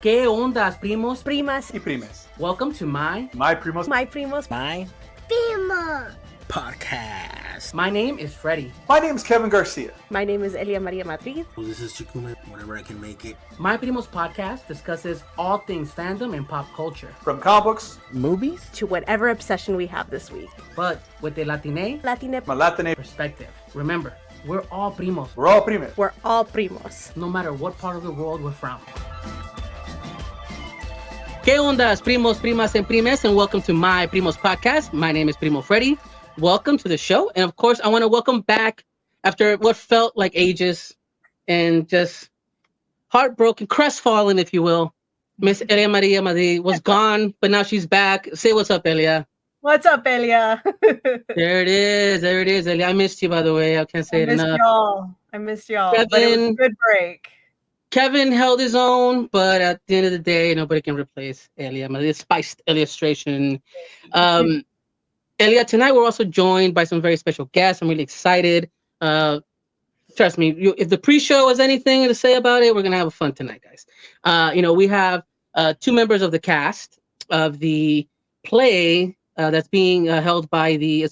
¿Qué ondas, primos? Primas. Y primes. Welcome to my Primos. Primos. My Primo podcast. My name is Freddie. My name's Kevin Garcia. My name is Elia Maria Madrid. Well, this is Chikume, whenever I can make it. My Primos podcast discusses all things fandom and pop culture, From comic books, Movies? To whatever obsession we have this week. but with a Latine Latine. my Latine. perspective. Remember, we're all primos, We're all primes. We're all primos. no matter what part of the world we're from. ¿Qué ondas, primos, primas, and primes? And welcome to my Primos podcast. My name is Primo Freddie. Welcome to the show. And of course, I want to welcome back after what felt like ages and just heartbroken, crestfallen, if you will. Miss Elia Maria Madrid was gone, but now she's back. Say what's up, Elia. What's up, Elia? There it is. There it is, Elia. I missed you, by the way. I can't say it enough. I missed y'all. But it was a good break. Kevin held his own, but at the end of the day, nobody can replace Elia. The spiced illustration. Elia, tonight we're also joined by some very special guests. I'm really excited. Trust me, if the pre-show has anything to say about it, we're going to have fun tonight, guys. We have two members of the cast of the play that's being held by the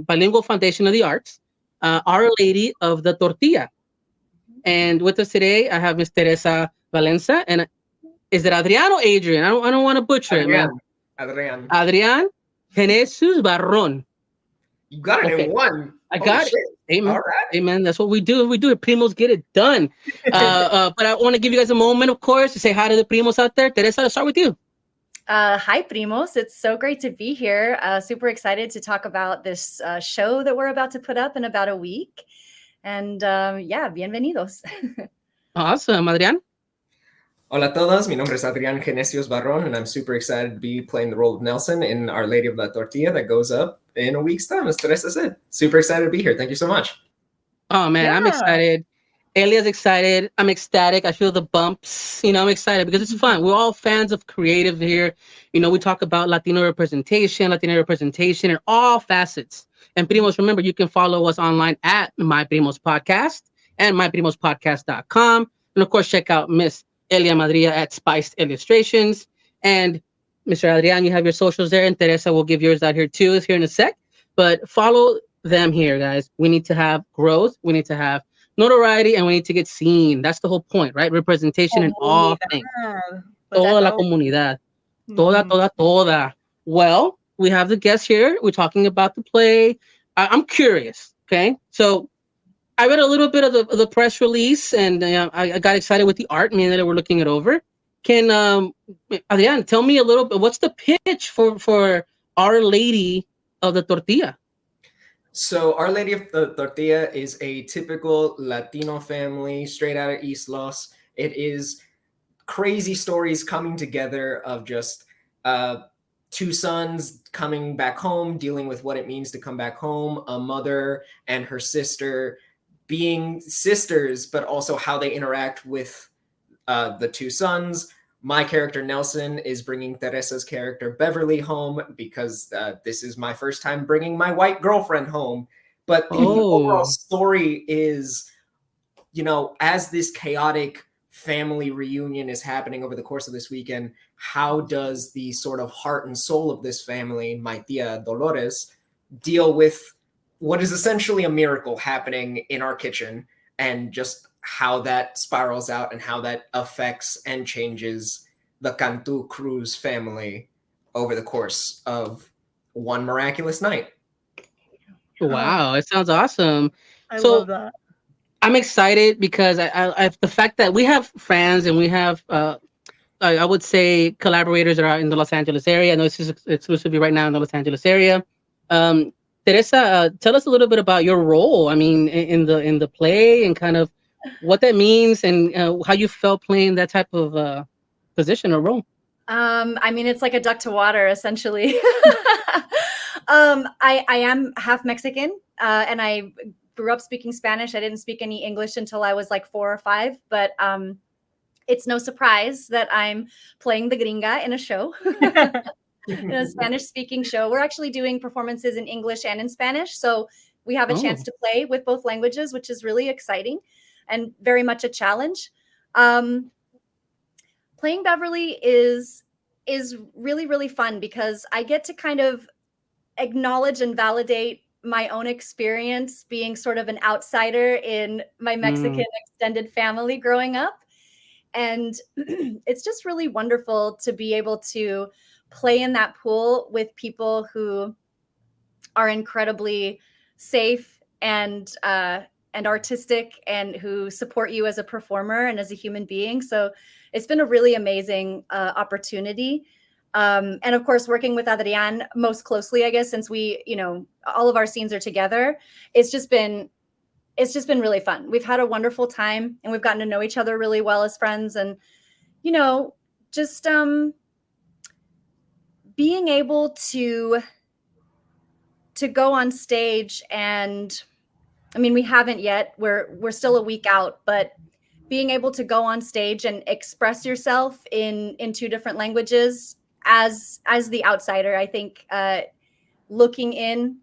Bilingual Foundation of the Arts, Our Lady of the Tortilla. And with us today, I have Miss Teresa Valenza, and is it Adrián or Adrian? I don't want to butcher it, man. Adrián. Adrián Genesius Barrón. You got it in one. I got it. Amen. All right. Amen. That's what we do. We do it. Primos get it done. But I want to give you guys a moment, of course, to say hi to the primos out there. Teresa, let's start with you. Hi, Primos. It's so great to be here. Super excited to talk about this show that we're about to put up in about a week. And bienvenidos. Awesome. Adrián? Hola a todos. Mi nombre es Adrián Genesius Barrón, and I'm super excited to be playing the role of Nelson in Our Lady of la Tortilla that goes up in a week's time, as Teresa said. Super excited to be here. Thank you so much. Oh, man, yeah. I'm excited. Elia's excited. I'm ecstatic. I feel the bumps. I'm excited because it's fun. We're all fans of creative here. We talk about Latino representation in all facets. And Primos, remember, you can follow us online at My Primos Podcast and myprimospodcast.com. And of course, check out Miss Elia Madria at Spiced Illustrations. And Mr. Adrián, you have your socials there, and Teresa will give yours out here too. It's here in a sec. But follow them here, guys. We need to have growth. We need to have notoriety, and we need to get seen. That's the whole point, right? Representation in all things. Toda la comunidad. Toda. Well, we have the guests here. We're talking about the play. I'm curious, okay? So I read a little bit of the press release, and I got excited with the art, meaning that we're looking it over. Can Adrián tell me a little bit, what's the pitch for Our Lady of the Tortilla? So Our Lady of the Tortilla is a typical Latino family straight out of East Los. It is crazy stories coming together of just two sons coming back home, dealing with what it means to come back home, a mother and her sister being sisters, but also how they interact with the two sons. My character, Nelson, is bringing Teresa's character, Beverly, home because this is my first time bringing my white girlfriend home. But the overall story is, as this chaotic family reunion is happening over the course of this weekend, how does the sort of heart and soul of this family, my tia Dolores, deal with what is essentially a miracle happening in our kitchen, and just how that spirals out and how that affects and changes the Cantu Cruz family over the course of one miraculous night. Wow, it sounds awesome. I love that. I'm excited because I the fact that we have fans and we have I would say collaborators that are in the Los Angeles area. I know this is exclusively right now in the Los Angeles area. Teresa, tell us a little bit about your role. I mean, in the play, and kind of what that means, and how you felt playing that type of position or role. It's like a duck to water, essentially. I am half Mexican, and I grew up speaking Spanish. I didn't speak any English until I was like 4 or 5, but it's no surprise that I'm playing the gringa in a show, in a Spanish-speaking show. We're actually doing performances in English and in Spanish, so we have a chance to play with both languages, which is really exciting and very much a challenge. playing Beverly is really, really fun because I get to kind of acknowledge and validate my own experience being sort of an outsider in my Mexican extended family growing up. And it's just really wonderful to be able to play in that pool with people who are incredibly safe and artistic and who support you as a performer and as a human being. So it's been a really amazing opportunity. And of course, working with Adrián most closely, I guess, since we, all of our scenes are together, it's just been really fun. We've had a wonderful time and we've gotten to know each other really well as friends. And, just being able to go on stage and, I mean, we haven't yet, we're still a week out, but being able to go on stage and express yourself in 2 different languages as the outsider, I think, looking in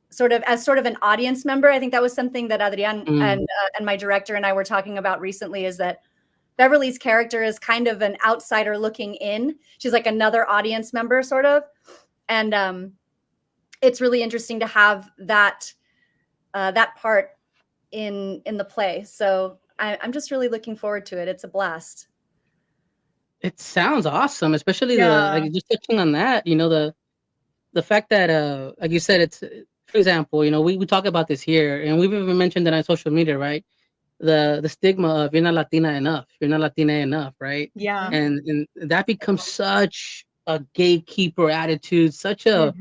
as sort of an audience member. I think that was something that Adrián and my director and I were talking about recently, is that Beverly's character is kind of an outsider looking in. She's like another audience member sort of. And it's really interesting to have that part in the play. So I'm just really looking forward to it. It's a blast. It sounds awesome, especially just touching on that, the fact that, like you said, it's, for example, we talk about this here, and we've even mentioned it on social media, right? The stigma of you're not Latina enough, you're not Latina enough, right? Yeah. And that becomes such a gatekeeper attitude, such a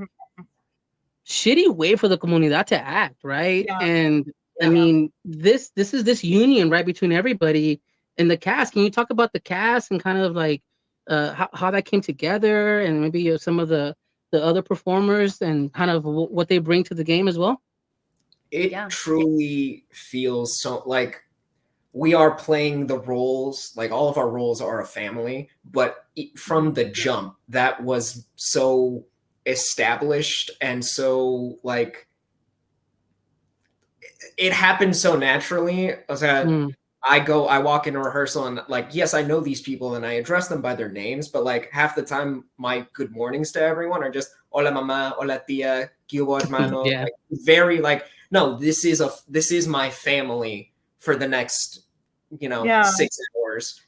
shitty way for the comunidad to act, right? Yeah. And I mean, this is this union, right, between everybody in the cast. Can you talk about the cast and kind of like how that came together, and maybe some of the other performers and kind of what they bring to the game as well? It truly feels so like we are playing the roles, like all of our roles are a family, but from the jump, that was so established and so like it happened so naturally. I walk into rehearsal and like, yes, I know these people and I address them by their names, but like half the time my good mornings to everyone are just hola mama, hola tia, ¿qué hubo, hermano? Like, very like, no, this is my family for the next 6 hours.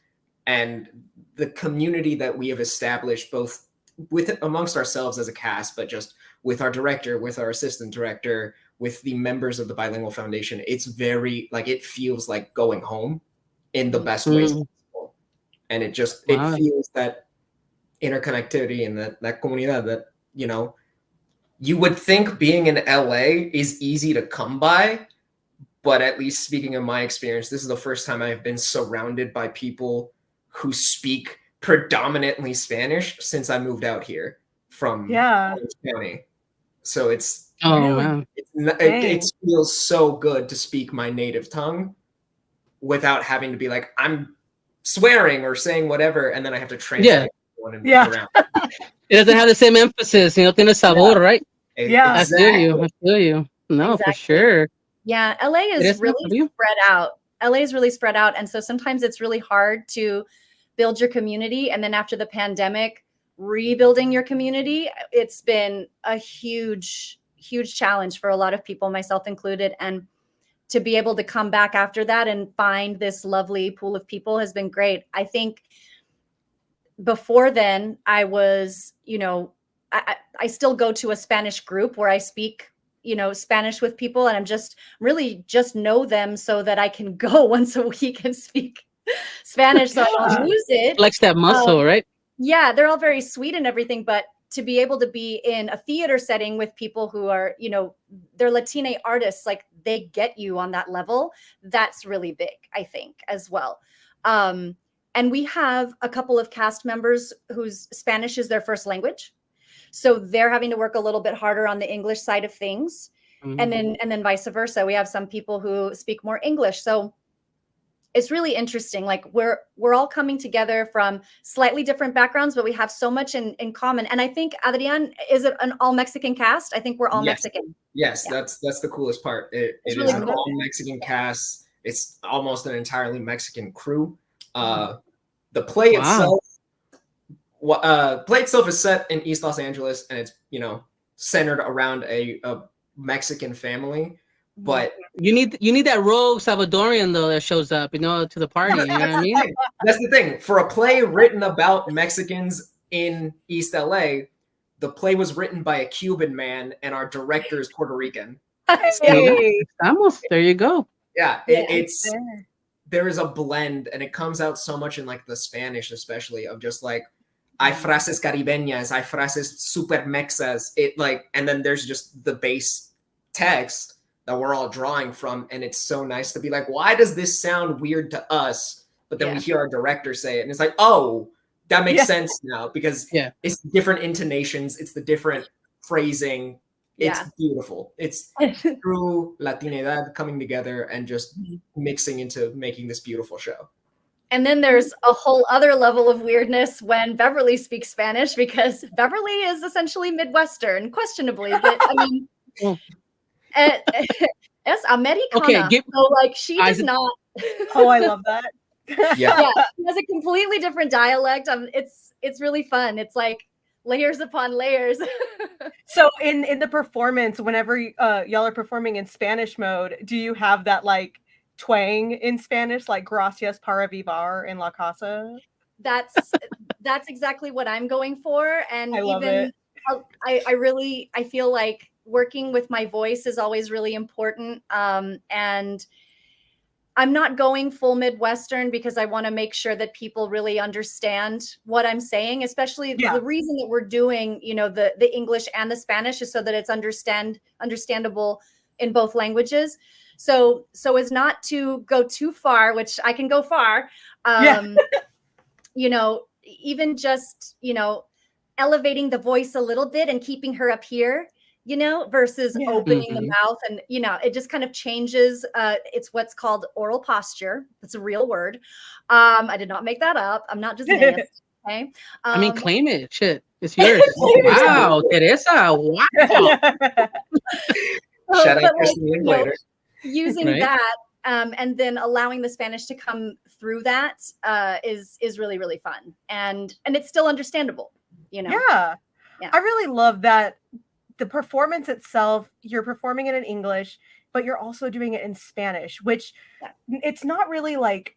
And the community that we have established both amongst ourselves as a cast, but just with our director, with our assistant director, with the members of the Bilingual Foundation, it's very like, it feels like going home in the best ways possible. And it just, it feels that interconnectivity and that comunidad that, you would think being in LA is easy to come by, but at least speaking of my experience, this is the first time I've been surrounded by people who speak predominantly Spanish since I moved out here from Orange County. So it's, it feels so good to speak my native tongue without having to be like, I'm swearing or saying whatever, and then I have to translate one and around. It doesn't have the same emphasis, tiene sabor, right? Exactly. I feel you. No, for sure. Yeah, LA is really spread out. LA is really spread out, and so sometimes it's really hard to build your community. And then after the pandemic, rebuilding your community, it's been a huge challenge for a lot of people, myself included. And to be able to come back after that and find this lovely pool of people has been great. I think before then I was, I still go to a Spanish group where I speak, Spanish with people, and I'm just really just know them so that I can go once a week and speak Spanish so I don't lose it. Flex that muscle, right? Yeah, they're all very sweet and everything, but to be able to be in a theater setting with people who are, they're Latine artists, like they get you on that level. That's really big, I think, as well. And we have a couple of cast members whose Spanish is their first language. So they're having to work a little bit harder on the English side of things. And then vice versa. We have some people who speak more English. So it's really interesting. Like we're all coming together from slightly different backgrounds, but we have so much in common. And I think, Adrián, is it an all Mexican cast? I think we're all Mexican. Yes, that's the coolest part. It is really an all Mexican cast. It's almost an entirely Mexican crew. The play itself, play itself is set in East Los Angeles, and it's, you know, centered around a Mexican family. But you need that rogue Salvadorian though that shows up, you know, to the party. You know what I mean? That's the thing. For a play written about Mexicans in East LA, the play was written by a Cuban man, and our director is Puerto Rican. Hey. Almost there. You go. Yeah, there is a blend, and it comes out so much in like the Spanish, especially, of just like hay frases caribeñas, hay frases super mexas. It like, and then there's just the base text that we're all drawing from, and it's so nice to be like, why does this sound weird to us? But then we hear our director say it, and it's like, oh, that makes sense now, because it's different intonations, it's the different phrasing. It's beautiful. It's true Latinidad coming together and just mixing into making this beautiful show. And then there's a whole other level of weirdness when Beverly speaks Spanish, because Beverly is essentially Midwestern, questionably, but I mean, es Americana. Okay, so like she does not. Oh, I love that. Yeah, she has a completely different dialect. It's really fun. It's like layers upon layers. So in the performance, whenever y'all are performing in Spanish mode, do you have that like twang in Spanish, like gracias para vivar in La Casa? That's exactly what I'm going for, and I love even it. I feel like working with my voice is always really important, and I'm not going full Midwestern because I want to make sure that people really understand what I'm saying, especially the reason that we're doing, you know, the English and the Spanish is so that it's understandable in both languages. So as not to go too far, which I can go far, you know, even just, you know, elevating the voice a little bit and keeping her up here, you know, versus opening the mouth. And, you know, it just kind of changes. It's what's called oral posture. It's a real word. I did not make that up. I'm not just nasty, okay? I mean, claim it. Shit. It's yours. Wow, Teresa. Wow. Shout out to later. Using that and then allowing the Spanish to come through that is really, really fun. And it's still understandable, you know? Yeah. I really love that. The performance itself, you're performing it in English, but you're also doing it in Spanish, which it's not really like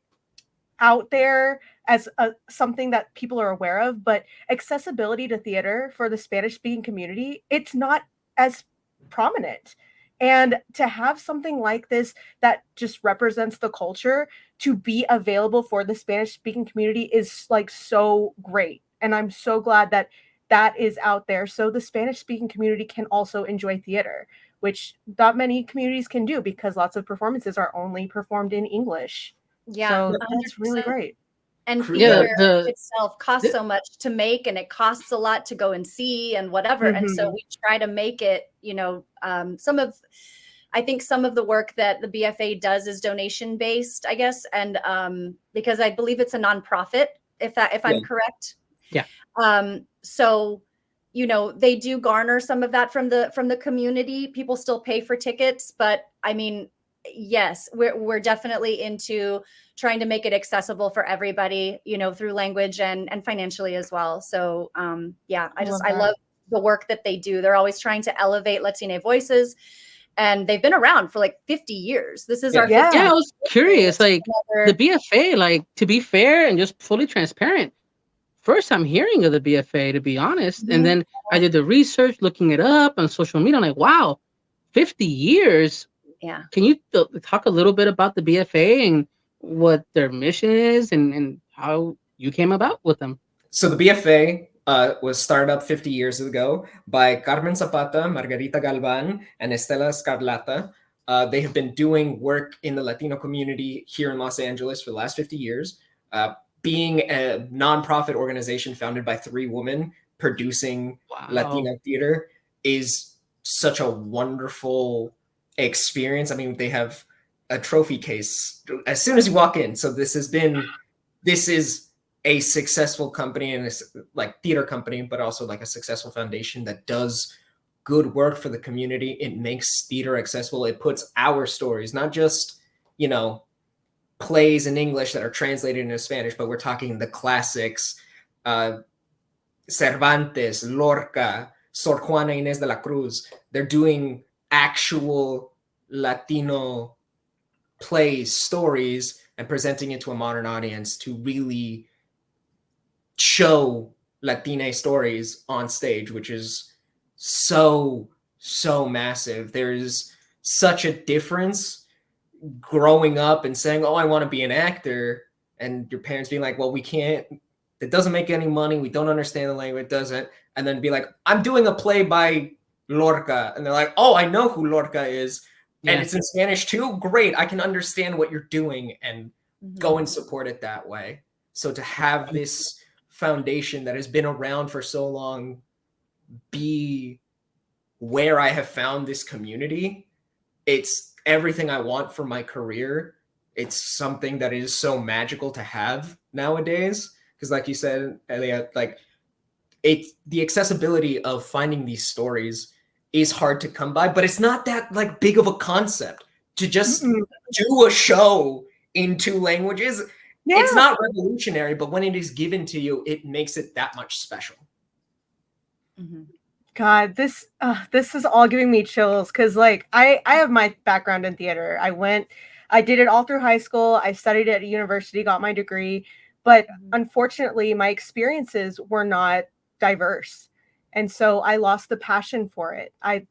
out there as something that people are aware of, but accessibility to theater for the Spanish speaking community, it's not as prominent. And to have something like this that just represents the culture to be available for the Spanish speaking community is like so great. And I'm so glad that that is out there, so the Spanish-speaking community can also enjoy theater, which not many communities can do because lots of performances are only performed in English. Yeah, so that's really great. And theater itself costs so much to make, and it costs a lot to go and see and whatever. And so we try to make it, you know, I think some of the work that the BFA does is donation based, I guess, and because I believe it's a nonprofit, if I'm correct. Yeah. So, you know, they do garner some of that from the community. People still pay for tickets, but I mean, yes, we're definitely into trying to make it accessible for everybody, you know, through language and financially as well. So, I love the work that they do. They're always trying to elevate Latine voices, and they've been around for like 50 years. This is our 50th. Yeah, I was curious, like the BFA, like to be fair and just fully transparent. First time hearing of the BFA, to be honest. And then I did the research, looking it up on social media. I'm like, wow, 50 years. Yeah. Can you talk a little bit about the BFA and what their mission is and how you came about with them? So the BFA was started up 50 years ago by Carmen Zapata, Margarita Galvan, and Estela Escarlata. They have been doing work in the Latino community here in Los Angeles for the last 50 years. Being a nonprofit organization founded by 3 women producing Latino theater is such a wonderful experience. I mean, they have a trophy case as soon as you walk in. So this is a successful company, and it's like theater company, but also like a successful foundation that does good work for the community. It makes theater accessible. It puts our stories, not just, you know, plays in English that are translated into Spanish, but we're talking the classics, Cervantes, Lorca, Sor Juana Inés de la Cruz. They're doing actual Latino plays, stories, and presenting it to a modern audience to really show Latine stories on stage, which is so massive. There's such a difference growing up and saying, oh, I want to be an actor, and your parents being like, well, we can't, it doesn't make any money, we don't understand the language, it doesn't, and then be like, I'm doing a play by Lorca, and they're like, oh, I know who Lorca is, and it's in Spanish too, great, I can understand what you're doing, and go and support it that way. So to have this foundation that has been around for so long be where I have found this community, it's everything I want for my career. It's something that is so magical to have nowadays, because like you said, Elia, like the accessibility of finding these stories is hard to come by, but it's not that like big of a concept to just do a show in 2 languages. It's not revolutionary, but when it is given to you, it makes it that much special. God, this is all giving me chills, because like I have my background in theater. I did it all through high school. I studied at a university, got my degree, but unfortunately my experiences were not diverse. And so I lost the passion for it. I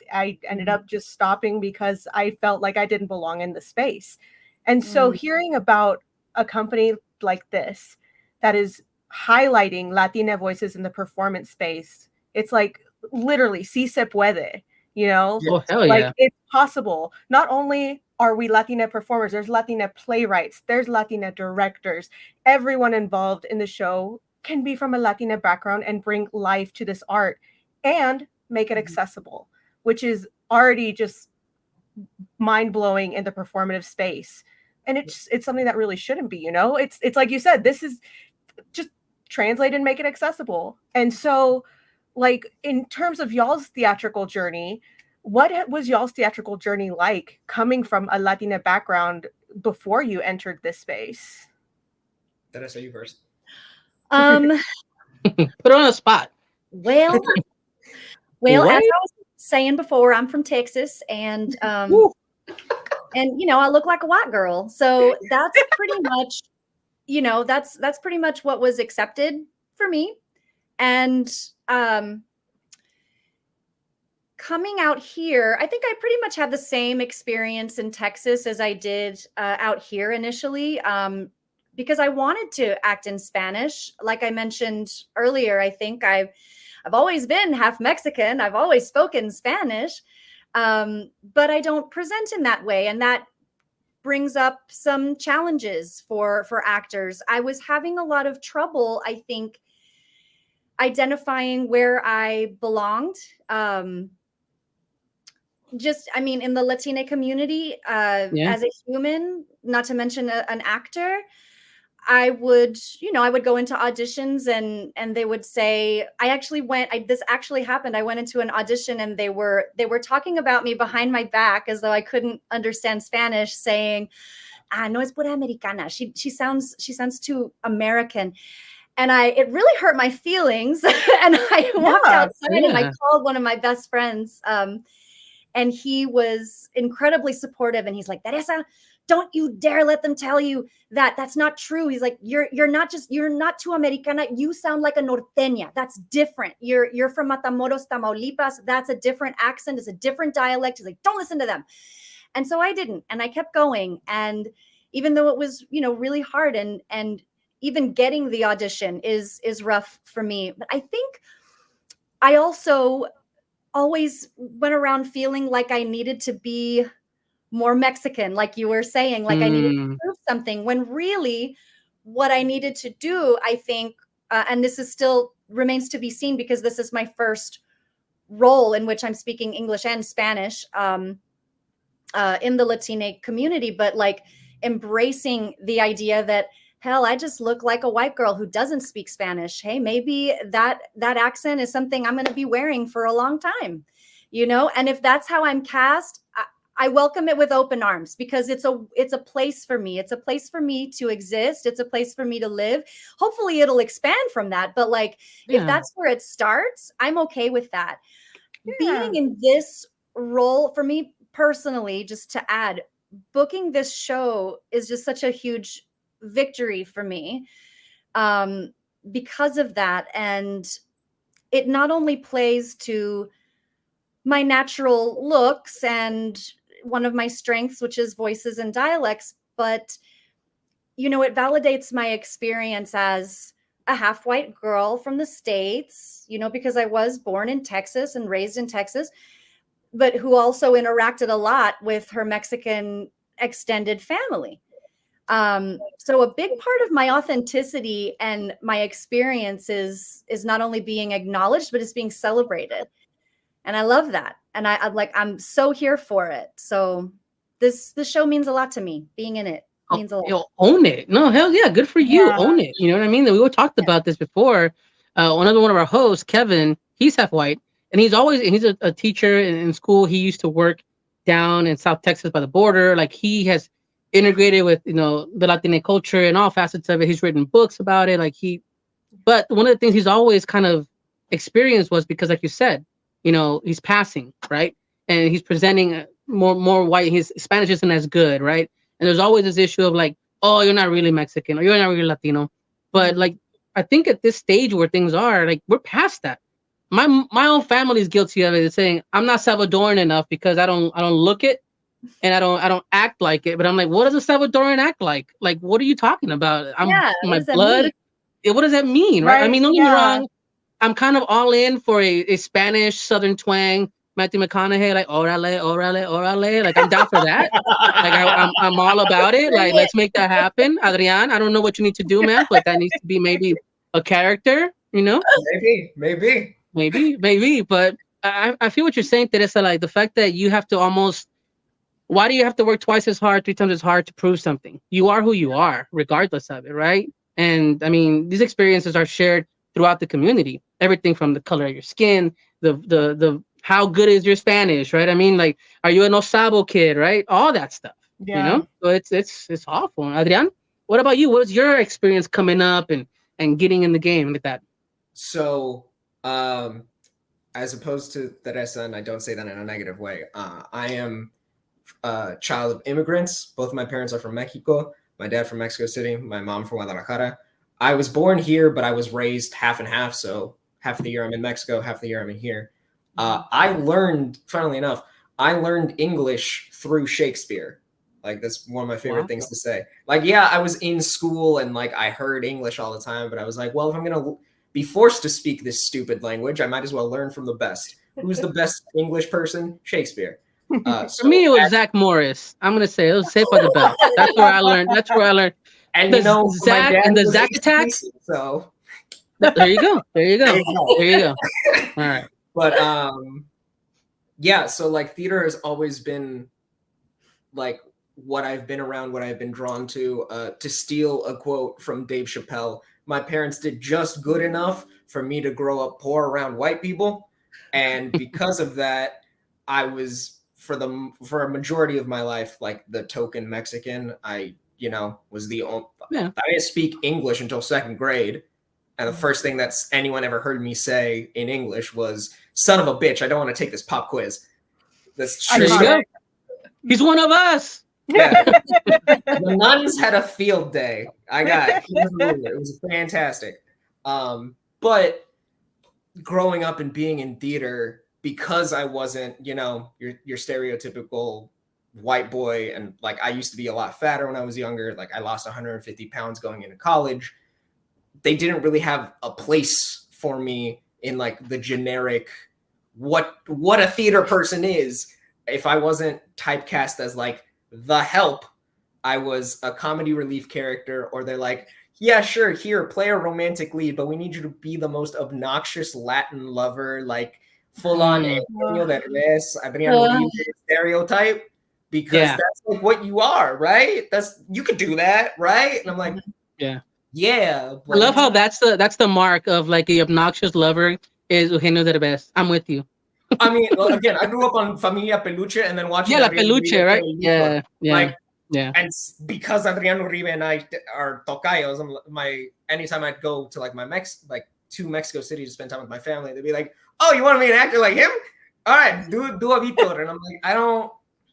ended up just stopping because I felt like I didn't belong in the space. And so hearing about a company like this that is highlighting Latina voices in the performance space, it's like literally si se puede, you know? Oh, hell like yeah. it's possible. Not only are we Latina performers, there's Latina playwrights, there's Latina directors. Everyone involved in the show can be from a Latina background and bring life to this art and make it accessible, which is already just mind-blowing in the performative space. And it's something that really shouldn't be, you know? It's like you said, this is just translate and make it accessible. And so, like, in terms of y'all's theatrical journey, what was y'all's theatrical journey like coming from a Latina background before you entered this space? Teresa, you first. Put it on the spot. Well, What? as I was saying before, I'm from Texas, and and you know, I look like a white girl, so that's pretty much, you know, that's pretty much what was accepted for me. And coming out here, I think I pretty much had the same experience in Texas as I did out here initially, because I wanted to act in Spanish. Like I mentioned earlier, I think I've always been half Mexican. I've always spoken Spanish, but I don't present in that way. And that brings up some challenges for actors. I was having a lot of trouble, I think, identifying where I belonged. Just, I mean, in the Latina community, as a human, not to mention an actor, I would, you know, I would go into auditions and they would say, this actually happened. I went into an audition and they were talking about me behind my back as though I couldn't understand Spanish, saying, no es pura americana. She sounds too American. And it really hurt my feelings. And I walked outside and I called one of my best friends. And he was incredibly supportive. And he's like, Teresa, don't you dare let them tell you that that's not true. He's like, you're not too Americana. You sound like a norteña. That's different. You're from Matamoros, Tamaulipas. That's a different accent. It's a different dialect. He's like, don't listen to them. And so I didn't. And I kept going. And even though it was, you know, really hard and even getting the audition is rough for me. But I think I also always went around feeling like I needed to be more Mexican, like you were saying, like I needed to prove something, when really what I needed to do, I think, and this is still remains to be seen because this is my first role in which I'm speaking English and Spanish in the Latine community, but like embracing the idea that, hell, I just look like a white girl who doesn't speak Spanish. Hey, maybe that accent is something I'm going to be wearing for a long time, you know? And if that's how I'm cast, I welcome it with open arms because it's a place for me. It's a place for me to exist. It's a place for me to live. Hopefully it'll expand from that. But like, if that's where it starts, I'm okay with that. Yeah. Being in this role for me personally, just to add, booking this show is just such a huge victory for me because of that. And it not only plays to my natural looks and one of my strengths, which is voices and dialects, but you know, it validates my experience as a half white girl from the States, you know, because I was born in Texas and raised in Texas, but who also interacted a lot with her Mexican extended family. So a big part of my authenticity and my experience is not only being acknowledged, but it's being celebrated. And I love that. And I'm so here for it. So this show means a lot to me. Being in it means a lot. You'll own it. No, hell yeah, good for you. Yeah. Own it. You know what I mean? We were talked about this before. One of our hosts, Kevin, he's half white, and he's a teacher in school. He used to work down in South Texas by the border. Like he has integrated with the Latino culture and all facets of it. He's written books about it. But one of the things he's always kind of experienced was because, like you said, he's passing, right? And he's presenting more white. His Spanish isn't as good, right? And there's always this issue of like, oh, you're not really Mexican or you're not really Latino. But like, I think at this stage where things are, like, we're past that. My own family is guilty of it. It's saying I'm not Salvadoran enough because I don't look it and I don't act like it. But I'm like, what does a Salvadoran act like? Like, what are you talking about? My blood. What does that mean, right? I mean, don't get me wrong. I'm kind of all in for a Spanish Southern twang. Matthew McConaughey, like, orale, orale, orale. Like, I'm down for that. Like, I'm all about it. Like, let's make that happen. Adrián, I don't know what you need to do, man, but that needs to be maybe a character, Maybe. But I feel what you're saying, Teresa. Like, the fact that you have to why do you have to work twice as hard, 3 times as hard to prove something? You are who you are, regardless of it, right? And, I mean, these experiences are shared throughout the community. Everything from the color of your skin, the how good is your Spanish, right? I mean, like, are you an Osabo kid, right? All that stuff, So it's awful. Adrián, what about you? What's your experience coming up and getting in the game like that? So, as opposed to Teresa, and I don't say that in a negative way, I am a child of immigrants. Both of my parents are from Mexico. My dad from Mexico City, my mom from Guadalajara. I was born here, but I was raised half and half. So half of the year I'm in Mexico, half of the year I'm in here. Funnily enough, I learned English through Shakespeare. Like, that's one of my favorite things to say. Like, yeah, I was in school and like I heard English all the time, but I was like, well, if I'm going to be forced to speak this stupid language, I might as well learn from the best. Who's the best English person? Shakespeare. For me, it was Zach Morris. I'm going to say it was Saved by the Bell. That's where I learned. And Zach and the Zach attack. So there you go. All right. But yeah, so like theater has always been like what I've been around, what I've been drawn to steal a quote from Dave Chappelle. My parents did just good enough for me to grow up poor around white people. And because of that, I was for a majority of my life, like the token Mexican. I was the only, I didn't speak English until 2nd grade. And the first thing that anyone ever heard me say in English was, son of a bitch, I don't want to take this pop quiz. That's true. There you go. He's one of us. Yeah. The nuns had a field day. It was fantastic. But growing up and being in theater, because I wasn't, your stereotypical white boy, and like I used to be a lot fatter when I was younger. Like I lost 150 pounds going into college. They didn't really have a place for me in like the generic what a theater person is. If I wasn't typecast as like the help, I was a comedy relief character, or they're like, yeah, sure, here, play a romantic lead, but we need you to be the most obnoxious Latin lover, like full on Adrián stereotype, because that's like what you are, right? You could do that, right? And I'm like, yeah. I love how that's the mark of like the obnoxious lover is Eugenio Derbez. I'm with you. I mean, again, I grew up on Familia Peluche and then watching Yeah, La Adrián Peluche, Uribe right? play Yeah, Luthor. yeah, Like, yeah. and because Adrián Uribe and I are tocayos, anytime I'd go to like to Mexico City to spend time with my family, they'd be like, "Oh, you want to be an actor like him? All right, do a Vitor." And I'm like,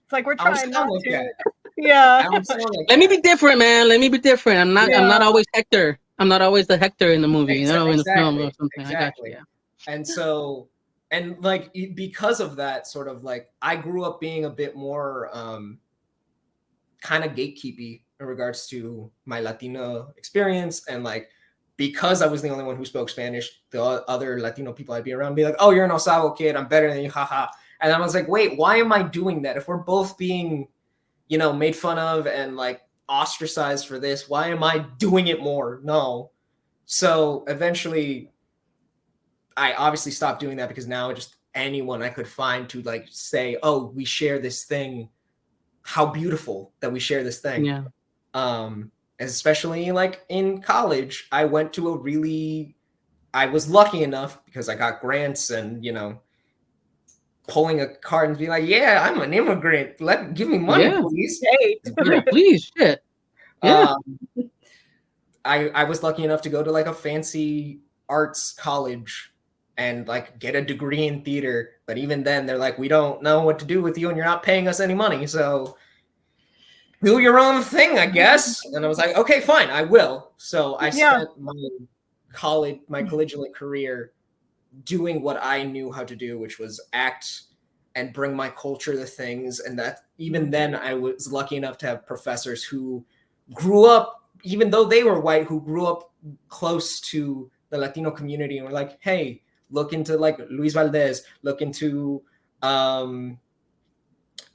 It's like we're I don't trying sound not like to. that. Yeah. I don't sound like Let me that. be different, man. Let me be different. I'm not Yeah. always Hector. I'm not always the Hector in the movie, you know, in the film or something. I got you. Exactly. Yeah. And so, and like because of that, sort of like I grew up being a bit more kind of gatekeepy in regards to my Latino experience, and like because I was the only one who spoke Spanish, the other Latino people I'd be around be like, "Oh, you're an Osavo kid. I'm better than you, haha." And I was like, "Wait, why am I doing that? If we're both being, made fun of and like ostracized for this, why am I doing it more? No." So eventually, I obviously stopped doing that because now just anyone I could find to like say, "Oh, we share this thing. How beautiful that we share this thing." Yeah. Especially like in college, I was lucky enough because I got grants and pulling a card and be like, "Yeah, I'm an immigrant. Give me money, Yeah. please." Yeah, please, shit. Yeah. I was lucky enough to go to like a fancy arts college and like get a degree in theater, but even then they're like, "We don't know what to do with you and you're not paying us any money, so do your own thing, I guess." And I was like, "Okay, fine, I will." So I spent my collegiate career doing what I knew how to do, which was act and bring my culture to things. And that even then I was lucky enough to have professors who grew up, even though they were white, who grew up close to the Latino community and were like, "Hey, look into like Luis Valdez, look into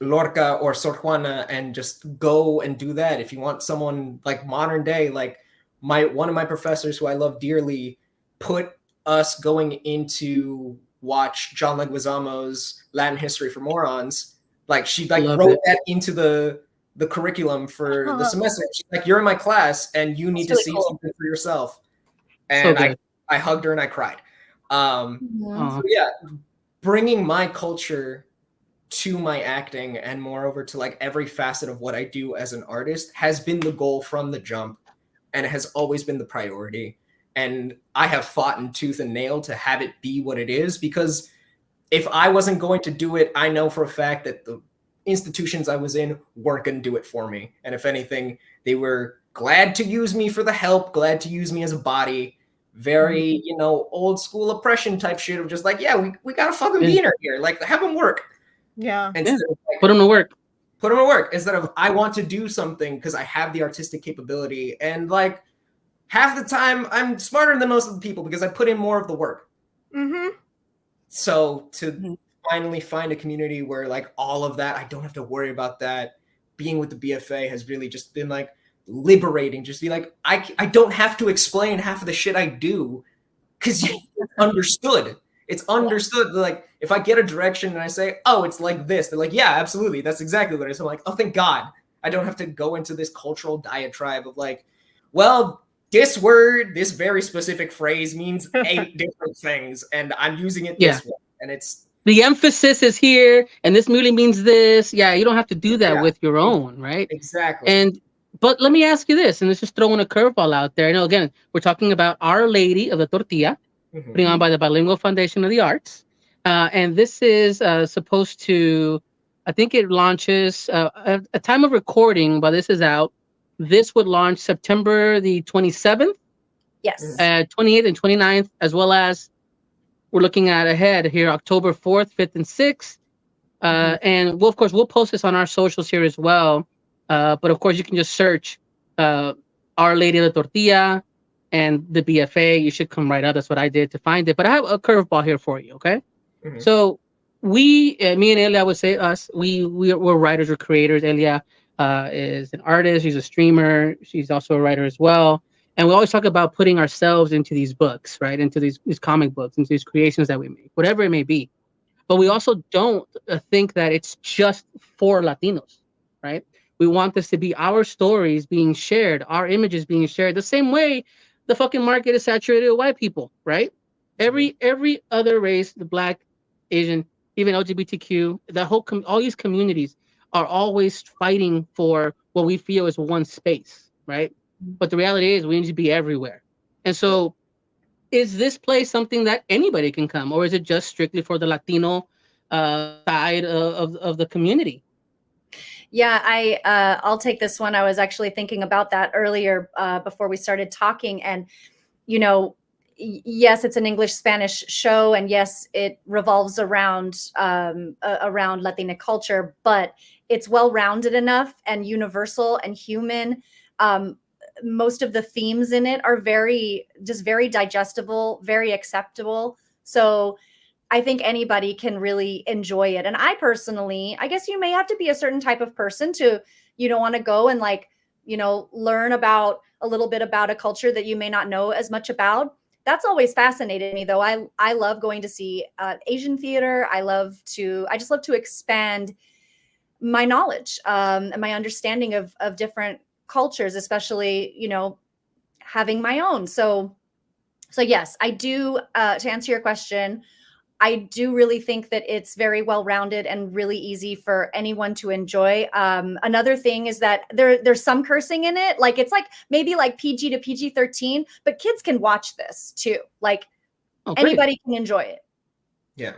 Lorca or Sor Juana and just go and do that. If you want someone like modern day, like one of my professors who I love dearly put us going into watch John Leguizamo's Latin History for Morons. Like she like wrote that into the curriculum for the semester. She's like, "You're in my class and you need to see something for yourself." And I hugged her and I cried. So yeah, bringing my culture to my acting and moreover to like every facet of what I do as an artist has been the goal from the jump, and it has always been the priority. And I have fought in tooth and nail to have it be what it is, because if I wasn't going to do it, I know for a fact that the institutions I was in weren't going to do it for me. And if anything, they were glad to use me for the help, glad to use me as a body. Very, old school oppression type shit of just like, "Yeah, we got a fucking beaner here. Like, have them work." Yeah. Like, put them to work. Put them to work instead of I want to do something because I have the artistic capability. And like half the time I'm smarter than most of the people because I put in more of the work. Mm-hmm. So to finally find a community where like all of that, I don't have to worry about that. Being with the BFA has really just been like liberating. Just be like, I don't have to explain half of the shit I do because you understood. It's understood. Like if I get a direction and I say, "Oh, it's like this," they're like, "Yeah, absolutely. That's exactly what it is." I'm like, "Oh, thank God. I don't have to go into this cultural diatribe of like, well, this word, this very specific phrase means 8 different things and I'm using it this way." And it's the emphasis is here and this really means this. Yeah, you don't have to do that with your own, right? Exactly. But let me ask you this, and let's just throwing a curveball out there. I know, again, we're talking about Our Lady of the Tortilla, putting on by the Bilingual Foundation of the Arts. And this is supposed to, I think it launches, a time of recording, but this is out. This would launch September the 27th, Yes. 28th and 29th, as well as we're looking at ahead here, October 4th, 5th, and 6th. And we'll, of course, we'll post this on our socials here as well. But of course, you can just search Our Lady of the Tortilla and the BFA. You should come right up. That's what I did to find it. But I have a curveball here for you. Okay. So me and Elia, I would say us, we're writers or creators. Elia is an artist. She's a streamer. She's also a writer as well. And we always talk about putting ourselves into these books, right? Into these comic books, into these creations that we make, whatever it may be. But we also don't think that it's just for Latinos, right? We want this to be our stories being shared, our images being shared, the same way the fucking market is saturated with white people, right? Every other race, the Black, Asian, even LGBTQ, all these communities are always fighting for what we feel is one space, right? But the reality is we need to be everywhere. And so is this place something that anybody can come, or is it just strictly for the Latino side of the community? Yeah, I'll take this one. I was actually thinking about that earlier before we started talking, and you know, yes, it's an English Spanish show, and yes, it revolves around around Latina culture, but it's well rounded enough and universal and human. Most of the themes in it are very digestible, very acceptable. So I think anybody can really enjoy it. And I personally, I guess you may have to be a certain type of person to, you don't want to go and like, learn about a little bit about a culture that you may not know as much about. That's always fascinated me though. I love going to see Asian theater. I just love to expand my knowledge and my understanding of different cultures, especially, having my own. So yes, I do, to answer your question, I do really think that it's very well-rounded and really easy for anyone to enjoy. Another thing is that there's some cursing in it. Like it's like maybe like PG to PG-13, but kids can watch this too. Like anybody can enjoy it. Yeah,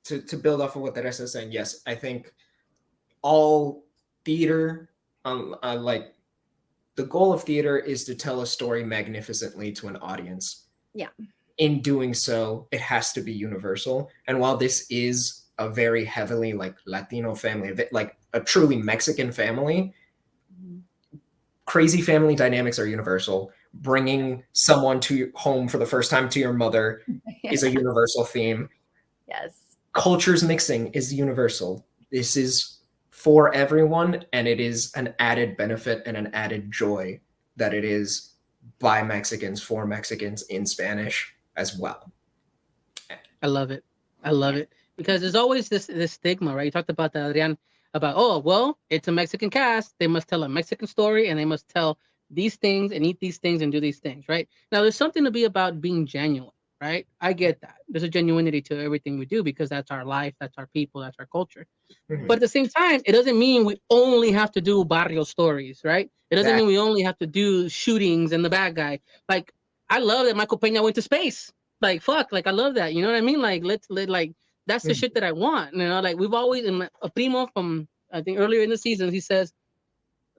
to build off of what Teresa is saying, yes, I think all theater, like the goal of theater is to tell a story magnificently to an audience. Yeah. In doing so, it has to be universal. And while this is a very heavily like Latino family, like a truly Mexican family, crazy family dynamics are universal. Bringing someone to home for the first time to your mother is a universal theme. Yes. Cultures mixing is universal. This is for everyone, and it is an added benefit and an added joy that it is by Mexicans for Mexicans in Spanish as well. I love it. I love it because there's always this stigma, right? You talked about that, Adrián, about it's a Mexican cast. They must tell a Mexican story, and they must tell these things and eat these things and do these things, right? Now, there's something to be about being genuine, right? I get that. There's a genuinity to everything we do because that's our life, that's our people, that's our culture. Mm-hmm. But at the same time, it doesn't mean we only have to do barrio stories, right? It doesn't mean we only have to do shootings and the bad guy. Like, I love that Michael Peña went to space. Like, fuck, like I love that. You know what I mean? Like, like that's the shit that I want. You know, like we've always, a primo from I think earlier in the season, he says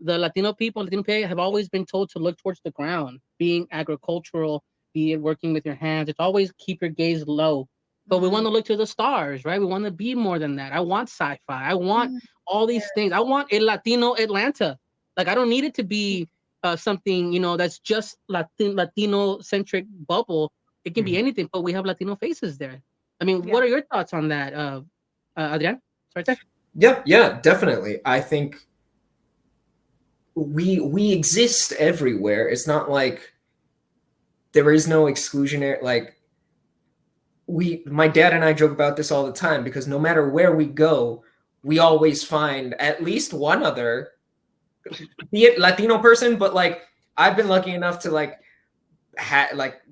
the Latino people, have always been told to look towards the ground, being agricultural, be it working with your hands. It's always keep your gaze low. But we want to look to the stars, right? We want to be more than that. I want sci-fi. I want all these things. I want a Latino Atlanta. Like I don't need it to be something that's just Latino centric bubble. It can be anything, but we have Latino faces there. I mean, what are your thoughts on that, Adrián? Right there. Yeah, definitely. I think we exist everywhere. It's not like there is no exclusionary, like my dad and I joke about this all the time because no matter where we go, we always find at least one other, be it Latino person, but like I've been lucky enough to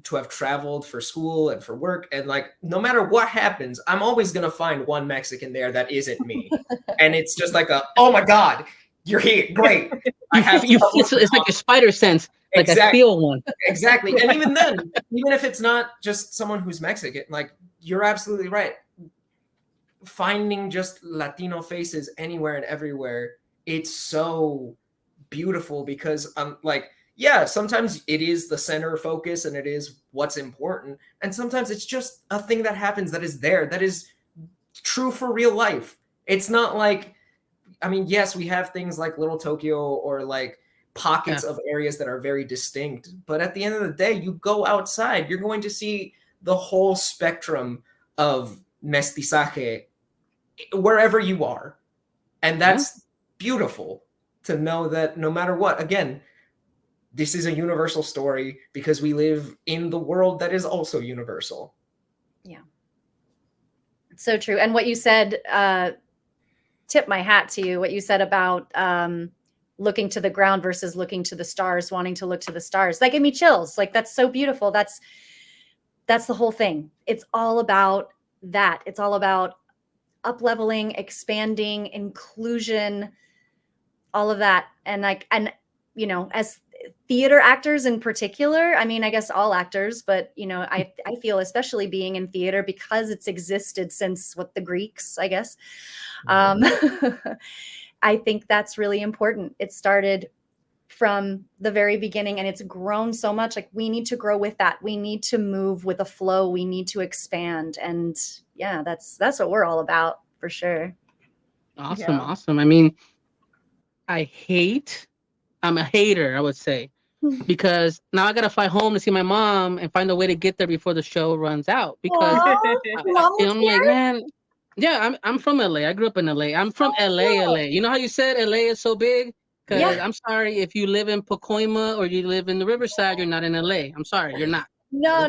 to have traveled for school and for work, and like no matter what happens, I'm always gonna find one Mexican there that isn't me, and it's just like oh my god, you're here, great. It's like your spider sense. Like exactly. I feel one. Exactly. And even then, even if it's not just someone who's Mexican, like you're absolutely right. Finding just Latino faces anywhere and everywhere, it's so beautiful because sometimes it is the center focus and it is what's important. And sometimes it's just a thing that happens that is there, that is true for real life. It's not like, I mean, yes, we have things like Little Tokyo or like pockets of areas that are very distinct. But at the end of the day, you go outside, you're going to see the whole spectrum of mestizaje wherever you are. And that's beautiful to know that no matter what, again, this is a universal story because we live in the world that is also universal. Yeah. So true. And what you said, tip my hat to you, what you said about looking to the ground versus looking to the stars, wanting to look to the stars. That gave me chills. Like, that's so beautiful. That's the whole thing. It's all about that. It's all about up-leveling, expanding, inclusion, all of that. And as theater actors in particular, I mean, I guess all actors, but I feel, especially being in theater, because it's existed since the Greeks, I guess. I think that's really important. It started from the very beginning and it's grown so much. Like, we need to grow with that. We need to move with a flow. We need to expand. And yeah, that's what we're all about, for sure. Awesome. I mean, I'm a hater, I would say, because now I gotta fly home to see my mom and find a way to get there before the show runs out. Because I'm like, man, yeah, I'm from LA. I grew up in LA. I'm from LA. You know how you said LA is so big? Because I'm sorry, if you live in Pacoima or you live in the Riverside, you're not in LA. I'm sorry, you're not. No.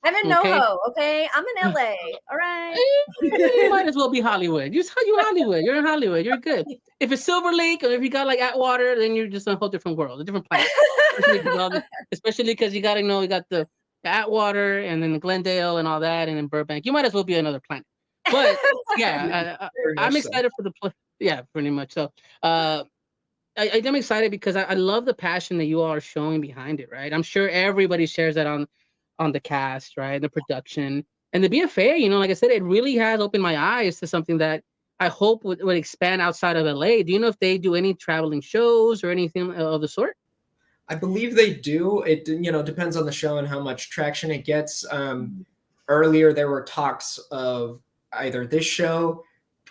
I'm in NoHo, okay? I'm in LA. All right. You might as well be Hollywood. You're Hollywood. You're in Hollywood. You're good. If it's Silver Lake or if you got like Atwater, then you're just in a whole different world, a different planet. Especially because you got the Atwater and then the Glendale and all that, and then Burbank. You might as well be another planet. But yeah, I'm excited for the play. Yeah, pretty much. So I'm excited because I love the passion that you all are showing behind it, right? I'm sure everybody shares that on the cast, right? The production and the BFA, like I said, it really has opened my eyes to something that I hope would expand outside of LA. Do you know if they do any traveling shows or anything of the sort? I believe they do. It depends on the show and how much traction it gets. Earlier, there were talks of either this show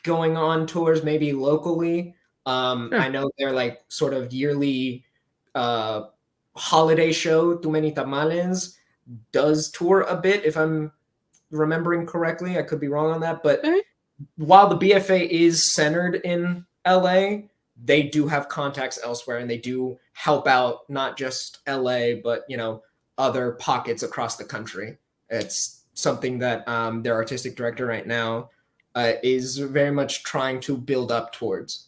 going on tours, maybe locally. Sure. I know they're like sort of yearly holiday show, Too Many Tamales, does tour a bit, if I'm remembering correctly. I could be wrong on that. But while the BFA is centered in LA, they do have contacts elsewhere and they do help out not just LA, but, other pockets across the country. It's something that their artistic director right now is very much trying to build up towards.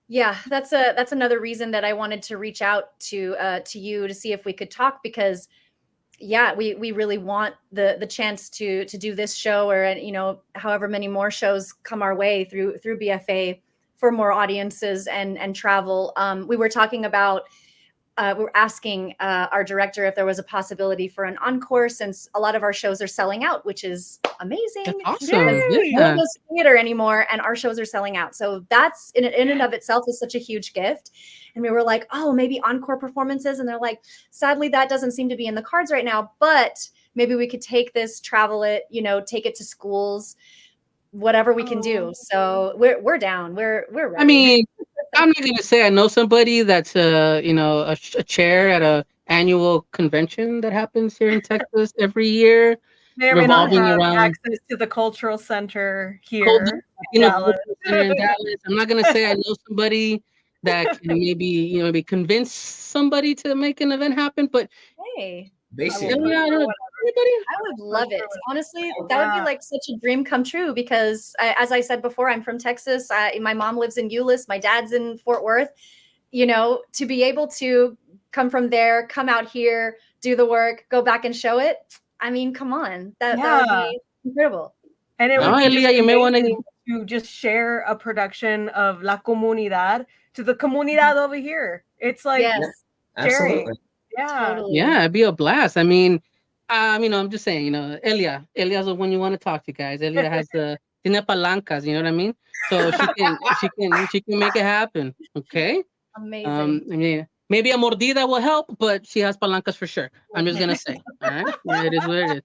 Yeah, that's another reason that I wanted to reach out to you to see if we could talk, because we really want the chance to do this show, or however many more shows come our way through BFA for more audiences and travel. We were talking about we were asking our director if there was a possibility for an encore, since a lot of our shows are selling out, which is amazing. That's awesome. We don't go to theater anymore, and our shows are selling out. So that's in and of itself is such a huge gift. And we were like, oh, maybe encore performances. And they're like, sadly, that doesn't seem to be in the cards right now, but maybe we could take this, travel it, take it to schools, whatever we can do. So we're down. We're ready. I mean, I'm not going to say I know somebody that's a chair at a annual convention that happens here in Texas every year. They may not have access to the cultural center here in Dallas. I'm not going to say I know somebody that can maybe convince somebody to make an event happen, but hey, basically, I would love it. Honestly, that would be like such a dream come true, because as I said before, I'm from Texas. My mom lives in Euless. My dad's in Fort Worth. To be able to come from there, come out here, do the work, go back and show it. I mean, come on. That would be incredible. And it would be you may want to just share a production of La Comunidad to the comunidad over here. It's like sharing. Yeah. Totally. Yeah, it'd be a blast. I mean, I'm just saying, Elia's the one you want to talk to, guys. Elia has tiene palancas, you know what I mean? So she can make it happen. Okay. Amazing. I mean, maybe a mordida will help, but she has palancas for sure. I'm just gonna say. All right, it is what it is.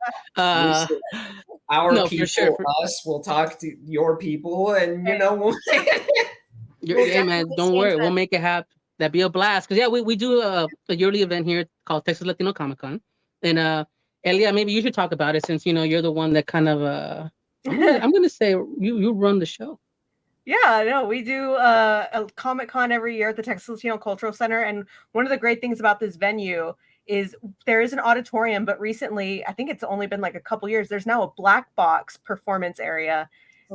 Our people, us, will talk to your people, and we'll. Hey man, don't worry, we'll make it happen. That'd be a blast. Because we do a yearly event here called Texas Latino Comic Con, and Elia, maybe you should talk about it, since you're the one that kind of I'm gonna say you run the show. Yeah, no, we do a Comic Con every year at the Texas Latino Cultural Center, and one of the great things about this venue is there is an auditorium, but recently, I think it's only been like a couple years, there's now a black box performance area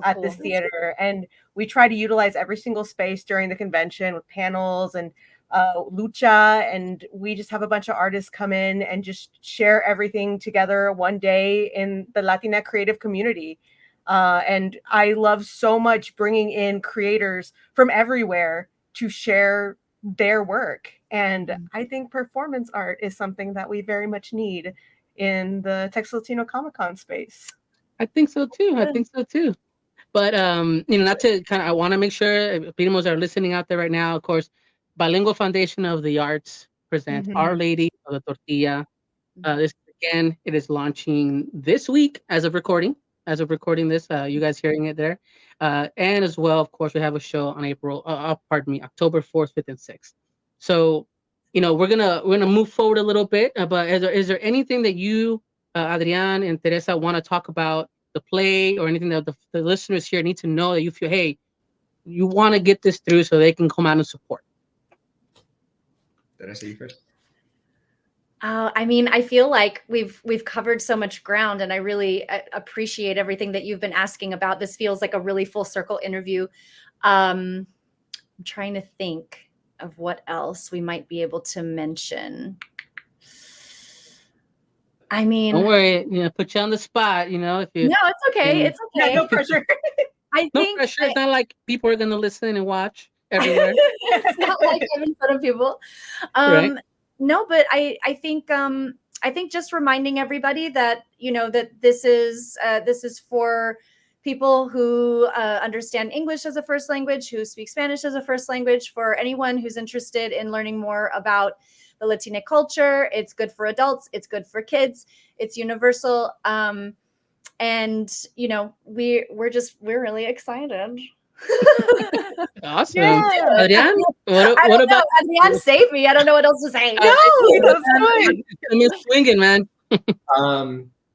at this theater, and we try to utilize every single space during the convention with panels and lucha, and we just have a bunch of artists come in and just share everything together one day in the Latina creative community. And I love so much bringing in creators from everywhere to share their work. And I think performance art is something that we very much need in the Texas Latino Comic-Con space. I think so too. But not to I want to make sure Primos are listening out there right now. Of course, Bilingual Foundation of the Arts presents Our Lady of the Tortilla. This again, it is launching this week as of recording. As of recording this, you guys hearing it there, and as well, of course, we have a show on October 4th, 5th, and 6th. So, we're gonna move forward a little bit. But is there anything that you, Adrián and Teresa, want to talk about the play, or anything that the listeners here need to know that you feel, hey, you want to get this through so they can come out and support? Did I see you first? I mean, I feel like we've covered so much ground, and I really appreciate everything that you've been asking about. This feels like a really full circle interview. I'm trying to think of what else we might be able to mention. I mean, don't worry, put you on the spot. If you no, it's okay. It's okay. Yeah, no pressure. No pressure. It's not like people are gonna listen and watch everywhere. It's not like I'm in front of people. Right. No, but I think just reminding everybody that that this is for people who understand English as a first language, who speak Spanish as a first language, for anyone who's interested in learning more about the Latino culture. It's good for adults. It's good for kids. It's universal. And we're really excited. Awesome. Yeah. Adrián, what about Adrián, save me. I don't know what else to say. No, that's good. I'm swinging, man.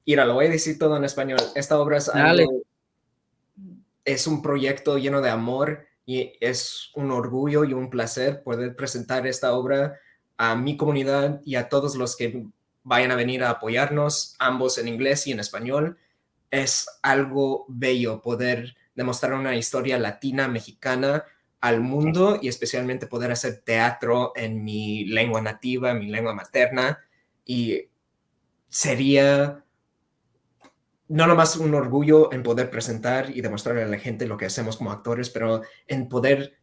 Mira, lo voy a decir todo en español. Esta obra es un proyecto lleno de amor, y es un orgullo y un placer poder presentar esta obra a mi comunidad y a todos los que vayan a venir a apoyarnos, ambos en inglés y en español. Es algo bello poder demostrar una historia latina, mexicana al mundo, y especialmente poder hacer teatro en mi lengua nativa, mi lengua materna. Y sería no nomás un orgullo en poder presentar y demostrarle a la gente lo que hacemos como actores, pero en poder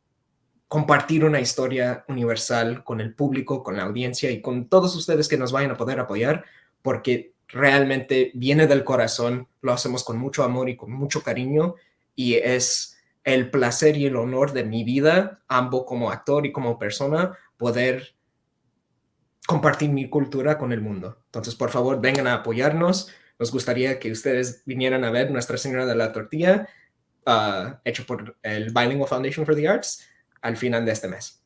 compartir una historia universal con el público, con la audiencia y con todos ustedes que nos vayan a poder apoyar, porque realmente viene del corazón, lo hacemos con mucho amor y con mucho cariño, y es el placer y el honor de mi vida, ambos como actor y como persona, poder compartir mi cultura con el mundo. Entonces, por favor, vengan a apoyarnos. Nos gustaría que ustedes vinieran a ver Nuestra Señora de la Tortilla, hecho por el Bilingual Foundation for the Arts, al final de este mes.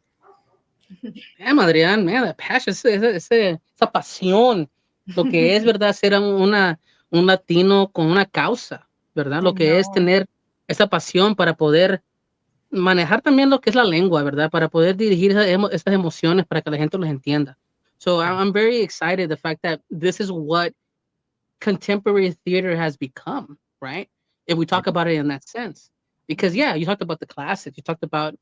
Damn, Adrián, man, that passion, esa pasión, lo que es, ¿verdad? Ser un latino con una causa, ¿verdad? Lo que es tener esa pasión para poder manejar también lo que es la lengua, ¿verdad? Para poder dirigir esas emociones para que la gente los entienda. So I'm very excited the fact that this is what contemporary theater has become, right? If we talk about it in that sense. Because, yeah, you talked about the classics. You talked about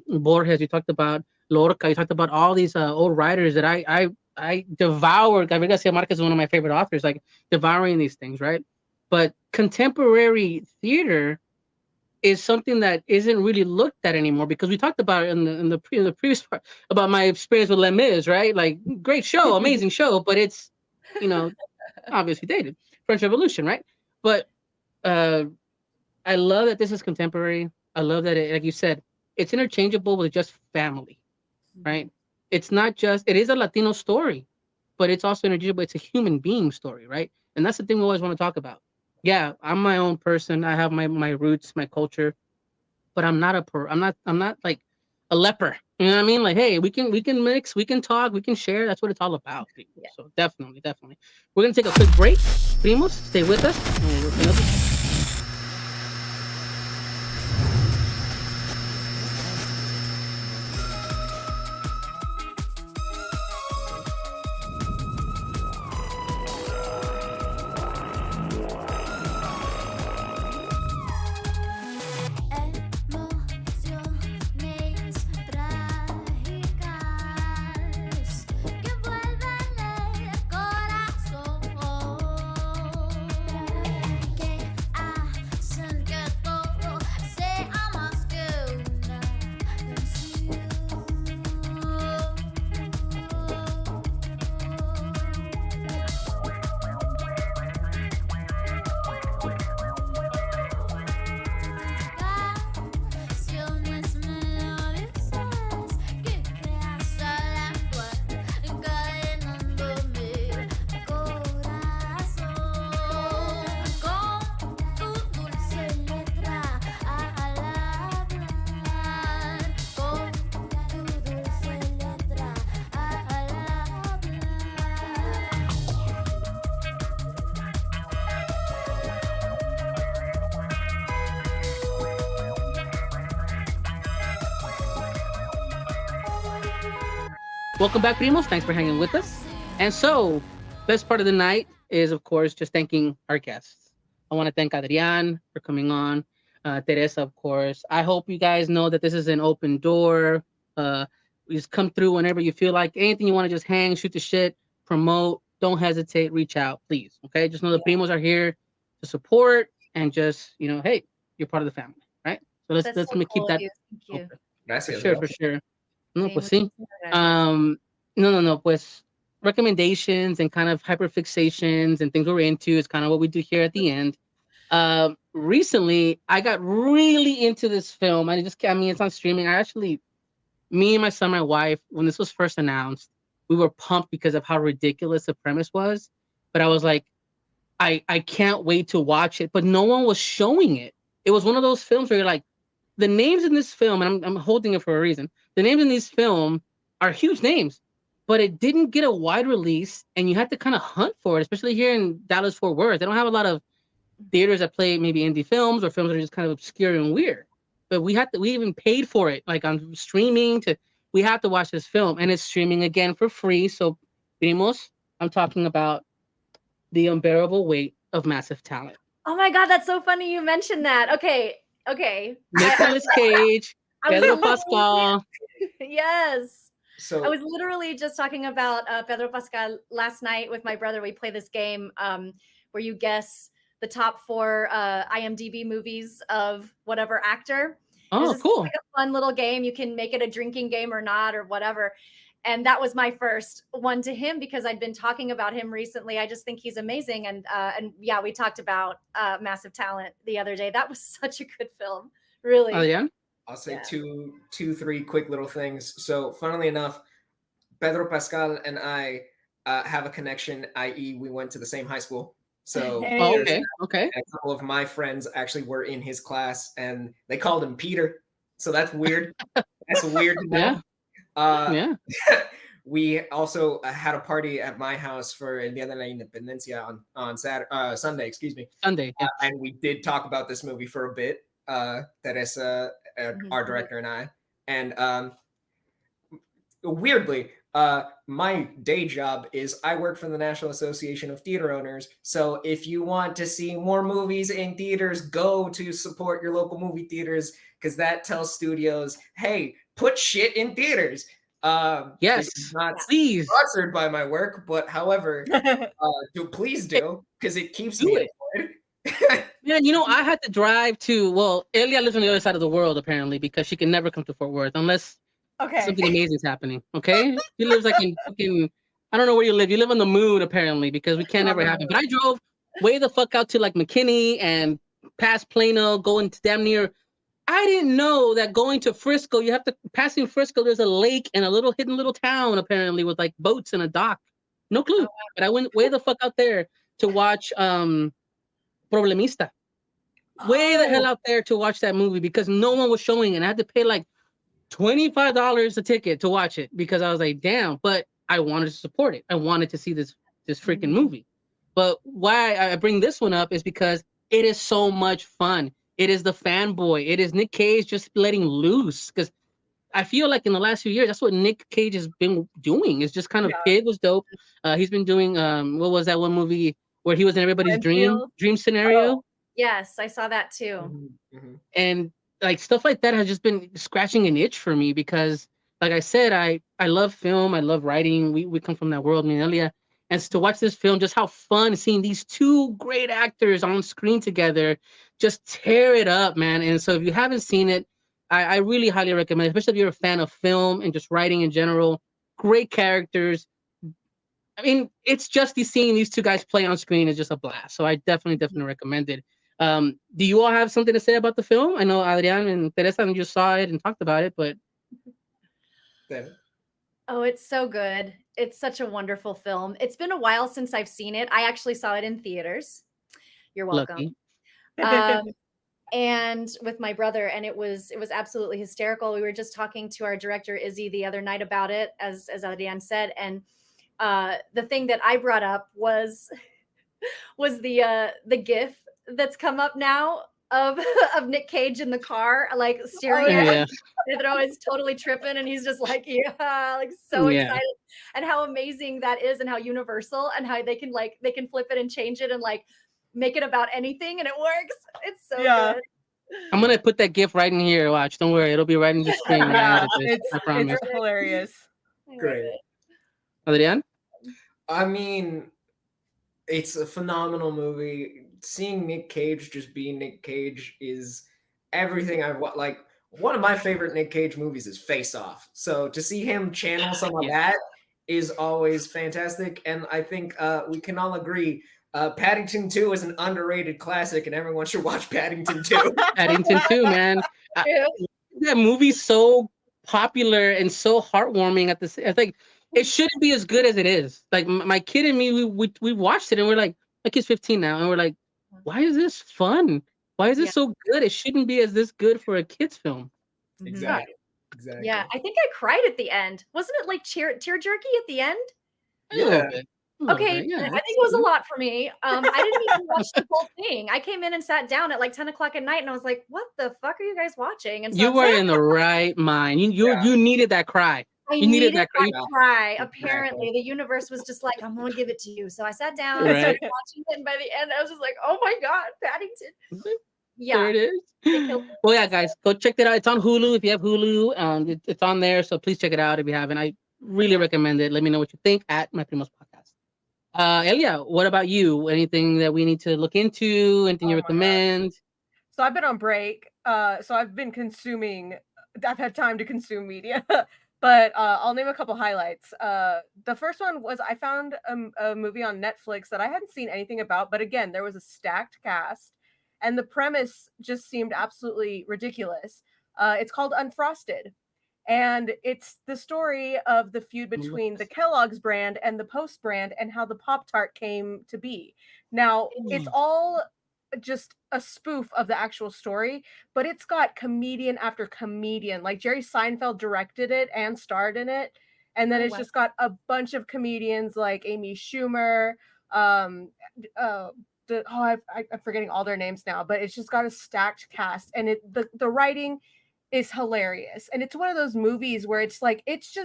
Borges. You talked about Lorca. You talked about all these old writers that I devour. Gabriel Garcia Marquez is one of my favorite authors, like devouring these things, right? But contemporary theater is something that isn't really looked at anymore, because we talked about it in the previous part about my experience with Les Mis, right? Like, great show, amazing show, but it's, obviously dated. French Revolution, right? But I love that this is contemporary. I love that, like you said, it's interchangeable with just family, right? It's not just, it is a Latino story, but it's also interchangeable. It's a human being story, right? And that's the thing we always want to talk about. Yeah, I'm my own person. I have my roots, my culture, but I'm not like a leper. You know what I mean? Like, hey, we can mix, we can talk, we can share. That's what it's all about. Yeah. So definitely. We're gonna take a quick break. Primos, stay with us. Welcome back, Primos. Thanks for hanging with us. And so, best part of the night is, of course, just thanking our guests. I want to thank Adrián for coming on, Teresa, of course. I hope you guys know that this is an open door. You just come through whenever you feel like anything you want to just hang, shoot the shit, promote. Don't hesitate, reach out, please. Okay, just know the Primos are here to support and just hey, you're part of the family, right? So let's That's let's so keep cool of that you. Thank you. open. For Gracias, sure, bro. for sure. No, Same pues with sí. you, gracias. No, pues recommendations and kind of hyperfixations and things we're into is kind of what we do here at the end. Recently, I got really into this film. I mean, it's on streaming. Me and my son, my wife, when this was first announced, we were pumped because of how ridiculous the premise was. But I was like, I can't wait to watch it. But no one was showing it. It was one of those films where you're like, the names in this film, and I'm holding it for a reason. The names in this film are huge names, but it didn't get a wide release, and you had to kind of hunt for it, especially here in Dallas Fort Worth. They don't have a lot of theaters that play maybe indie films or films that are just kind of obscure and weird. But we even paid for it, like on streaming. We have to watch this film, and it's streaming again for free. So, Primos, I'm talking about The Unbearable Weight of Massive Talent. Oh my God, that's so funny you mentioned that. Okay. Nicolas Cage, I was Pedro literally- Pascal. Yes. So I was literally just talking about Pedro Pascal last night with my brother. We play this game where you guess the top 4 IMDb movies of whatever actor. Oh, It's cool. like a fun little game. You can make it a drinking game or not or whatever. And that was my first one to him because I'd been talking about him recently. I just think he's amazing. And yeah, we talked about Massive Talent the other day. That was such a good film, really. Adrián? I'll say Yeah. two, three quick little things. So, funnily enough, Pedro Pascal and I have a connection, i.e., we went to the same high school. So, Hey. Oh, there's okay. a couple of my friends actually were in his class, and they called him Peter. So that's weird. That's weird to know. Yeah. Yeah. We also had a party at my house for El Día de la Independencia on Sunday, excuse me. Sunday. Yeah. And we did talk about this movie for a bit, Teresa, our director, and I. And weirdly, my day job is I work for the National Association of Theater Owners. So if you want to see more movies in theaters, go to support your local movie theaters because that tells studios, hey, put shit in theaters. Yes. It's not Please sponsored by my work, but however, please do because it keeps do me it. employed. Man, I had to drive to, Elia lives on the other side of the world, apparently, because she can never come to Fort Worth unless Okay. something amazing is happening. Okay? She lives like in fucking, I don't know where you live. You live on the moon, apparently, because we can't ever happen. But I drove way the fuck out to like McKinney and past Plano, going to damn near. I didn't know that going to Frisco, you have to, passing Frisco, there's a lake and a little hidden little town, apparently, with like boats and a dock. No clue. But I went way the fuck out there to watch Problemista. Way the hell out there to watch that movie because no one was showing it. And I had to pay like $25 a ticket to watch it because I was like, damn, but I wanted to support it. I wanted to see this freaking movie. But why I bring this one up is because it is so much fun. It is the fanboy. It is Nick Cage just letting loose because I feel like in the last few years, that's what Nick Cage has been doing. It's just kind of Pig was dope. He's been doing what was that one movie where he was in everybody's dream scenario? Oh, yes, I saw that too. And like stuff like that has just been scratching an itch for me because, like I said, I love film, I love writing. We come from that world, me and Elia. And to watch this film, just how fun seeing these two great actors on screen together, just tear it up, man. And so if you haven't seen it, I really highly recommend it, especially if you're a fan of film and just writing in general. Great characters. I mean, it's just seeing these two guys play on screen is just a blast. So I definitely recommend it. Do you all have something to say about the film? I know Adrián and Teresa just saw it and talked about it, but oh, it's so good. It's such a wonderful film. It's been a while since I've seen it. I actually saw it in theaters. You're welcome. And with my brother, and it was absolutely hysterical. We were just talking to our director Izzy the other night about it, as Adrián said, and the thing that I brought up was the GIF that's come up now of of Nick Cage in the car, like steering it. Yeah. And they're always totally tripping, and he's just like, yeah, like so Yeah. excited, and how amazing that is, and how universal, and how they can flip it and change it and like make it about anything, and it works. It's so good. I'm gonna put that GIF right in here. Watch, don't worry, it'll be right in the screen. When I edit this, I promise. It's hilarious. Great. Adrián? I mean, it's a phenomenal movie. Seeing Nick Cage just be Nick Cage is everything I've like. One of my favorite Nick Cage movies is Face Off. So to see him channel some of that is always fantastic. And I think we can all agree Paddington 2 is an underrated classic, and everyone should watch Paddington 2. Paddington 2, man. That movie's so popular and so heartwarming at the. It's like it shouldn't be as good as it is. Like my kid and me, we watched it and we're like, my kid's 15 now, and we're like, why is this fun? Why is it so good? It shouldn't be as this good for a kid's film. Exactly. Yeah, I think I cried at the end. Wasn't it like tear jerky at the end? A little bit. Okay, I think it was a lot for me. I didn't even watch the whole thing. I came in and sat down at like 10 o'clock at night, and I was like, "What the fuck are you guys watching?" And so you were in the right mind. You needed that cry. You needed that cry. Apparently, the universe was just like, "I'm gonna give it to you." So I sat down and started watching it, and by the end, I was just like, "Oh my god, Paddington!" Yeah, there it is. Well, yeah, guys, go check it out. It's on Hulu. If you have Hulu, it's on there. So please check it out if you haven't. I really recommend it. Let me know what you think at My Primos Podcast. Elia, what about you? Anything that we need to look into? Anything you recommend? So I've been on break. So I've been consuming. I've had time to consume media. But I'll name a couple highlights. The first one was I found a movie on Netflix that I hadn't seen anything about. But again, there was a stacked cast. And the premise just seemed absolutely ridiculous. It's called Unfrosted. And it's the story of the feud between the Kellogg's brand and the Post brand and how the Pop-Tart came to be. Now, it's all just a spoof of the actual story, but it's got comedian after comedian. Like Jerry Seinfeld directed it and starred in it. And then it's just got a bunch of comedians like Amy Schumer, I'm forgetting all their names now, but it's just got a stacked cast, and the writing is hilarious. And it's one of those movies where it's like it's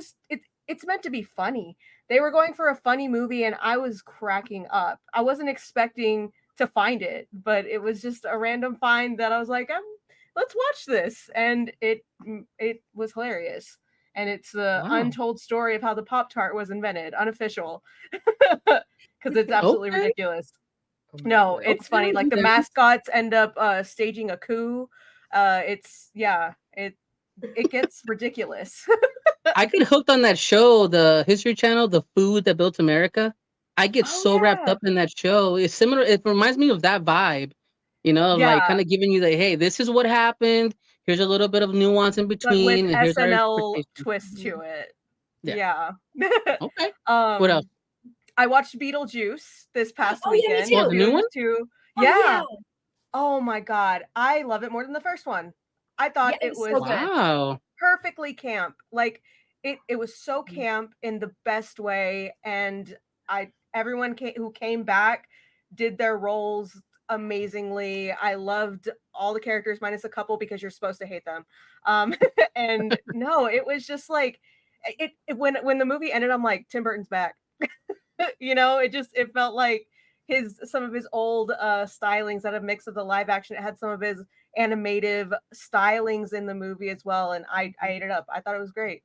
meant to be funny. They were going for a funny movie, and I was cracking up. I wasn't expecting to find it, but it was just a random find that I was like, let's watch this, and it was hilarious. And it's the untold story of how the Pop-Tart was invented, unofficial, because it's absolutely ridiculous. No, it's funny. Like the mascots end up staging a coup. It gets ridiculous. I get hooked on that show, the History Channel, The Food That Built America. I get wrapped up in that show. It's similar. It reminds me of that vibe, like kind of giving you the, hey, this is what happened. Here's a little bit of nuance in between. But with and here's SNL twist to it. Yeah. Okay. What else? I watched Beetlejuice this past weekend. Yeah, the new one? Yeah. Oh my god, I love it more than the first one. I thought it was perfectly camp. Like it was so camp in the best way, and everyone who came back did their roles amazingly. I loved all the characters minus a couple because you're supposed to hate them. And no, it was just like when the movie ended, I'm like, Tim Burton's back. It felt like some of his old stylings had a mix of the live action. It had some of his animative stylings in the movie as well, and I ate it up. I thought it was great.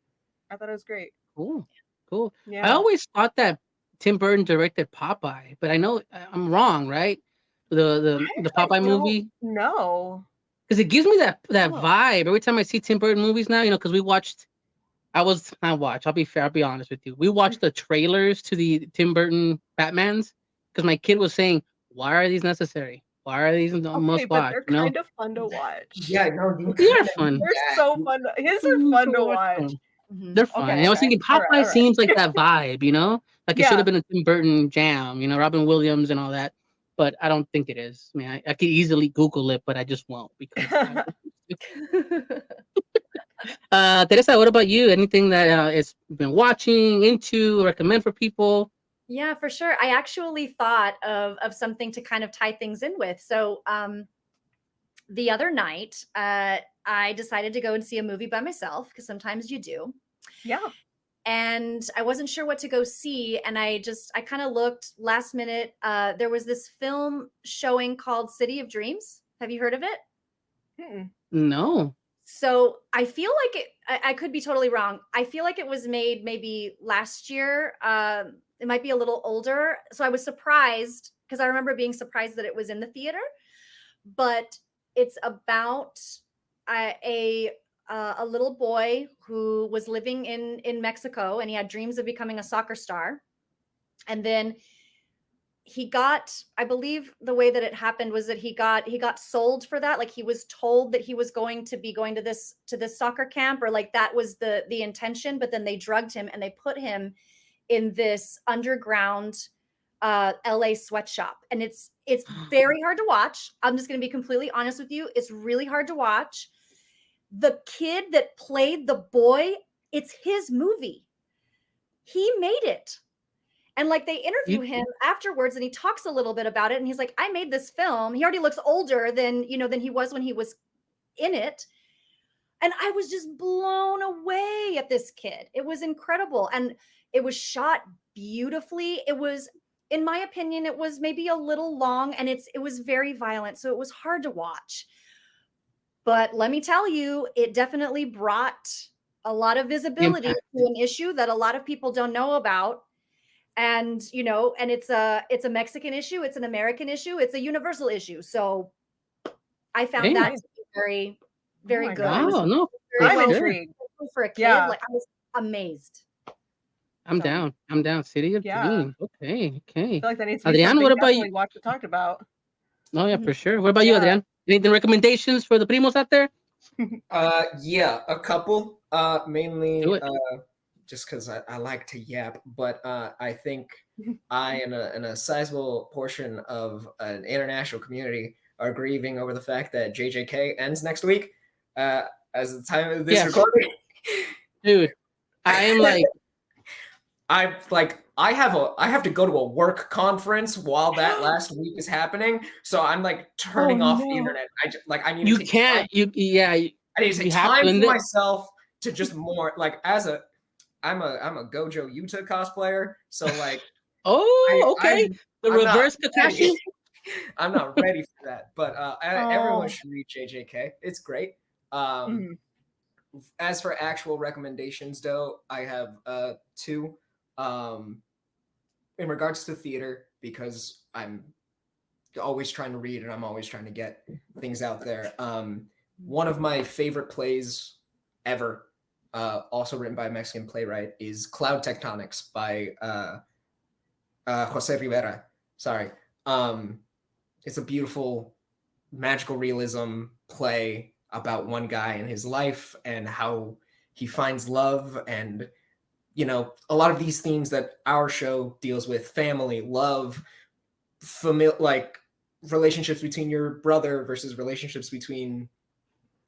Cool. Yeah. I always thought that Tim Burton directed Popeye, but I know I'm wrong, right? The Popeye movie. No, because it gives me that vibe every time I see Tim Burton movies now. Because we watched. I'll be fair. I'll be honest with you. We watched the trailers to the Tim Burton Batmans because my kid was saying, "Why are these necessary? Why are these must watch?" They're kind of fun to watch. Yeah, no, they are fun. They're so fun. His are fun to watch. They're fun. And I was thinking Popeye seems like that vibe, like it should have been a Tim Burton jam, Robin Williams and all that. But I don't think it is. I mean, I could easily Google it, but I just won't because. Teresa, what about you? Anything that it's been watching into, recommend for people? Yeah, for sure. I actually thought of something to kind of tie things in with. So the other night, I decided to go and see a movie by myself because sometimes you do. Yeah. And I wasn't sure what to go see. And I kind of looked last minute. There was this film showing called City of Dreams. Have you heard of it? Mm-mm. No. So I feel like I could be totally wrong. I feel like it was made maybe last year. It might be a little older. So I was surprised because I remember being surprised that it was in the theater. But it's about a little boy who was living in Mexico, and he had dreams of becoming a soccer star. And then he got, I believe the way that it happened was that he got sold for that. Like he was told that he was going to be going to this soccer camp, or like that was the intention, but then they drugged him and they put him in this underground LA sweatshop. And it's very hard to watch. I'm just going to be completely honest with you. It's really hard to watch. The kid that played the boy, it's his movie. He made it. And like they interview him afterwards and he talks a little bit about it. And he's like, I made this film. He already looks older than he was when he was in it. And I was just blown away at this kid. It was incredible. And it was shot beautifully. It was, in my opinion, it was maybe a little long, and it was very violent. So it was hard to watch. But let me tell you, it definitely brought a lot of visibility to an issue that a lot of people don't know about. And, and it's a Mexican issue. It's an American issue. It's a universal issue. So I found that to be very, very good. Wow, no, I'm intrigued. For a kid, like I was amazed. I'm down. City of Dreams. Okay. I feel like that needs to be Adrián, what about you? Watch and talk about. Oh yeah, for sure. What about you, Adrián? Anything recommendations for the primos out there? Yeah, a couple. Mainly just because I like to yap, but I think I and a sizable portion of an international community are grieving over the fact that JJK ends next week. As the time of this recording, dude, I am like, I have to go to a work conference while that last week is happening, so I'm like turning off the internet. I need. You to take can't. time. I need to take time for myself to just more like I'm a Gojo Yuta cosplayer, so like. Okay. The reverse Kakashi. I'm not ready for that, but everyone should read JJK. It's great. As for actual recommendations, though, I have two. In regards to theater, because I'm always trying to read and I'm always trying to get things out there. One of my favorite plays ever, also written by a Mexican playwright, is Cloud Tectonics by Jose Rivera. Sorry. It's a beautiful magical realism play about one guy in his life and how he finds love, and a lot of these themes that our show deals with: family, love, like relationships between your brother versus relationships between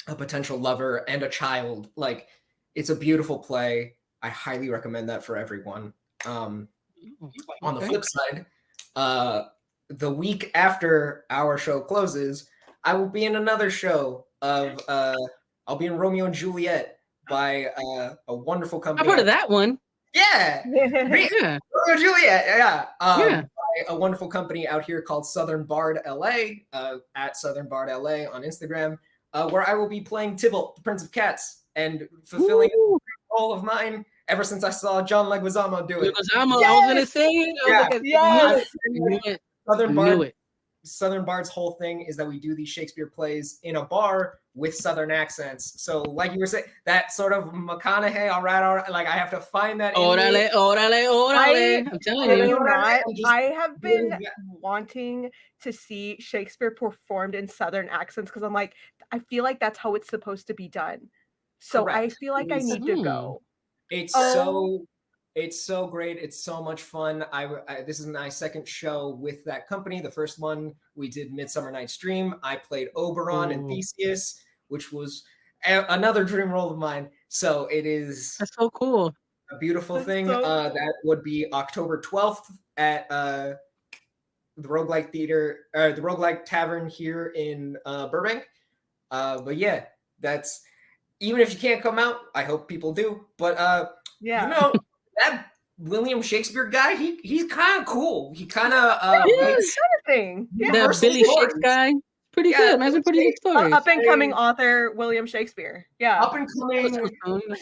a potential lover and a child. Like, it's a beautiful play. I highly recommend that for everyone. On the flip side, the week after our show closes, I will be in another show of I'll be in Romeo and Juliet by a wonderful company. I've heard of that one. Yeah. Yeah. Romeo and Juliet. Yeah. By a wonderful company out here called Southern Bard LA, at Southern Bard LA on Instagram, where I will be playing Tybalt, the Prince of Cats, and fulfilling a role of mine ever since I saw John Leguizamo do it. Leguizamo, I was gonna say it. Southern Bard's whole thing is that we do these Shakespeare plays in a bar with Southern accents. So, like you were saying, that sort of McConaughey, all right, like I have to find that. Orale. I'm telling you. I have been wanting to see Shakespeare performed in Southern accents because I'm like, I feel like that's how it's supposed to be done. So correct. I feel like I need to go. It's so great. It's so much fun. This is my second show with that company. The first one we did Midsummer Night's Dream. I played Oberon and Theseus, which was another dream role of mine. So that's so cool. A beautiful thing. That would be October 12th at the Roguelike Theater, the Roguelike Tavern here in Burbank. But yeah, that's even if you can't come out, I hope people do. But Yeah. that William Shakespeare guy, he's kind of cool. He kind of Thing. The Universal Billy stories. Shakes guy, pretty Yeah, good. Man, some pretty good stories. Up and coming author William Shakespeare. Yeah. Up and coming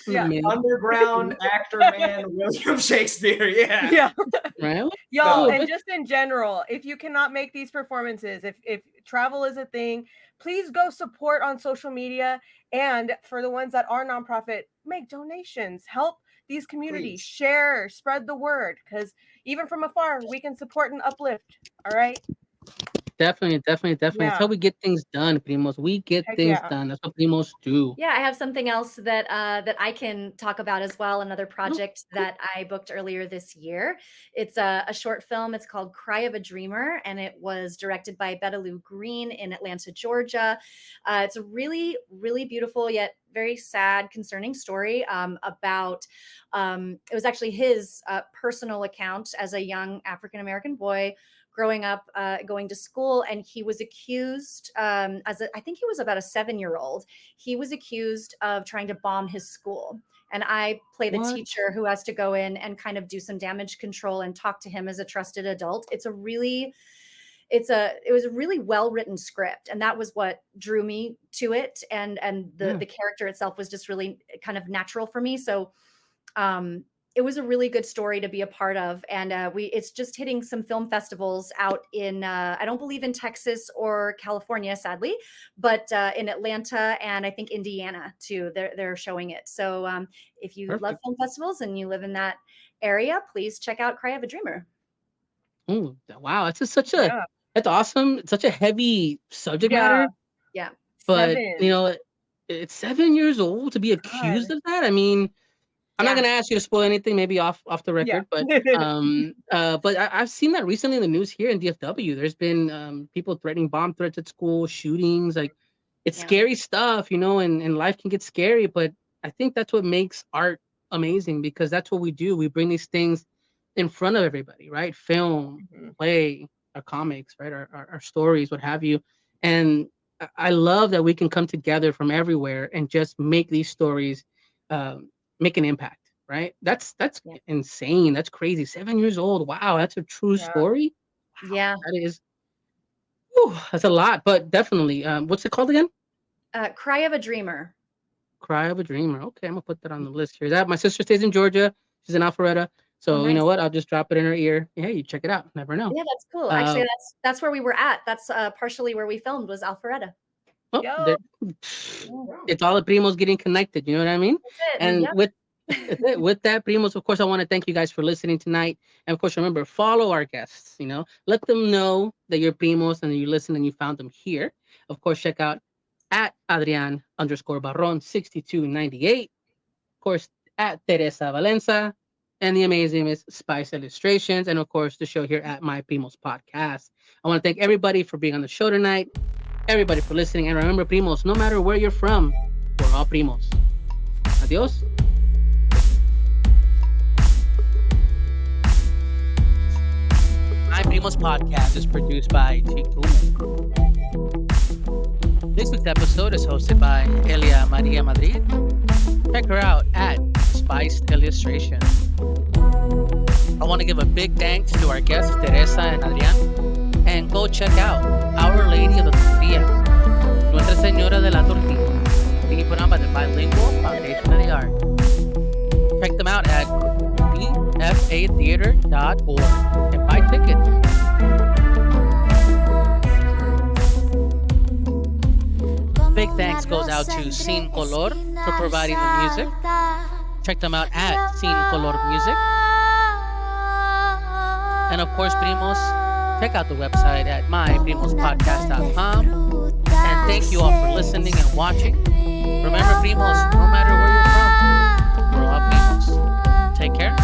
Yeah. underground actor man William Shakespeare. Yeah. Yeah. Right? Y'all, No. and just in general, if you cannot make these performances, if travel is a thing, please go support on social media. And for the ones that are nonprofit, make donations, help these communities, Please. share, spread the word, because even from afar, we can support and uplift. All right. Definitely. Yeah. That's how we get things done, primos. We get Heck things yeah. done. That's what primos do. Yeah, I have something else that that I can talk about as well. Another project that I booked earlier this year. It's a short film. It's called Cry of a Dreamer, and it was directed by Betaloo Green in Atlanta, Georgia. It's a really, really beautiful yet very sad, concerning story about. It was actually his personal account as a young African American boy growing up, going to school, and he was accused I think he was about a 7-year-old. He was accused of trying to bomb his school. And I play the What? teacher who has to go in and kind of do some damage control and talk to him as a trusted adult. It was a really well-written script, and that was what drew me to it. And the character itself was just really kind of natural for me. So it was a really good story to be a part of. And it's just hitting some film festivals out in, I don't believe in Texas or California, sadly, but in Atlanta and I think Indiana too. They're showing it. So if you love film festivals and you live in that area, please check out Cry of a Dreamer. Ooh, wow, that's awesome. It's such a heavy subject matter. Yeah. But 7. it's 7 years old to be accused of that. I mean, I'm not gonna ask you to spoil anything, maybe off the record, but I've seen that recently in the news here in DFW. There's been people threatening bomb threats at school, shootings. Like, it's scary stuff, and life can get scary. But I think that's what makes art amazing, because that's what we do. We bring these things in front of everybody, right? Film, play, our comics, right? Our stories, what have you. And I love that we can come together from everywhere and just make these stories make an impact, right? That's insane. That's crazy. 7 years old. Wow, that's a true story. Wow, Yeah. that is. Whew, that's a lot, but definitely. What's it called again? Cry of a Dreamer. Cry of a Dreamer. Okay, I'm gonna put that on the list here. My sister stays in Georgia. She's in Alpharetta. So you know what? I'll just drop it in her ear. Hey, you check it out. Never know. Yeah, that's cool. Actually, that's where we were at. That's partially where we filmed, was Alpharetta. It's all the primos getting connected. You know what I mean? And with that, primos, of course, I want to thank you guys for listening tonight. And of course, remember, follow our guests. Let them know that you're primos and you listen and you found them here. Of course, check out at Adrián _Barrón 6298. Of course, at Teresa Valenza. And the amazing Miss Spice Illustrations. And of course, the show here at My Primos Podcast. I want to thank everybody for being on the show tonight. Everybody for listening. And remember, primos, no matter where you're from, we're all primos. Adios. My Primos Podcast is produced by Chikume. This week's episode is hosted by Elia Maria Madrid. Check her out at Spiced Illustration. I want to give a big thanks to our guests, Teresa and Adrián. And go check out Our Lady of the Tortilla, Nuestra Señora de la Tortilla, being put on by the Bilingual Foundation of the Arts. Check them out at bfatheater.org and buy tickets. Big thanks goes out to Sin Color for providing the music. Check them out at Sin Color Music. And of course, primos, check out the website at myprimospodcast.com. And thank you all for listening and watching. Remember, primos, no matter where you're from, we're all primos. Take care.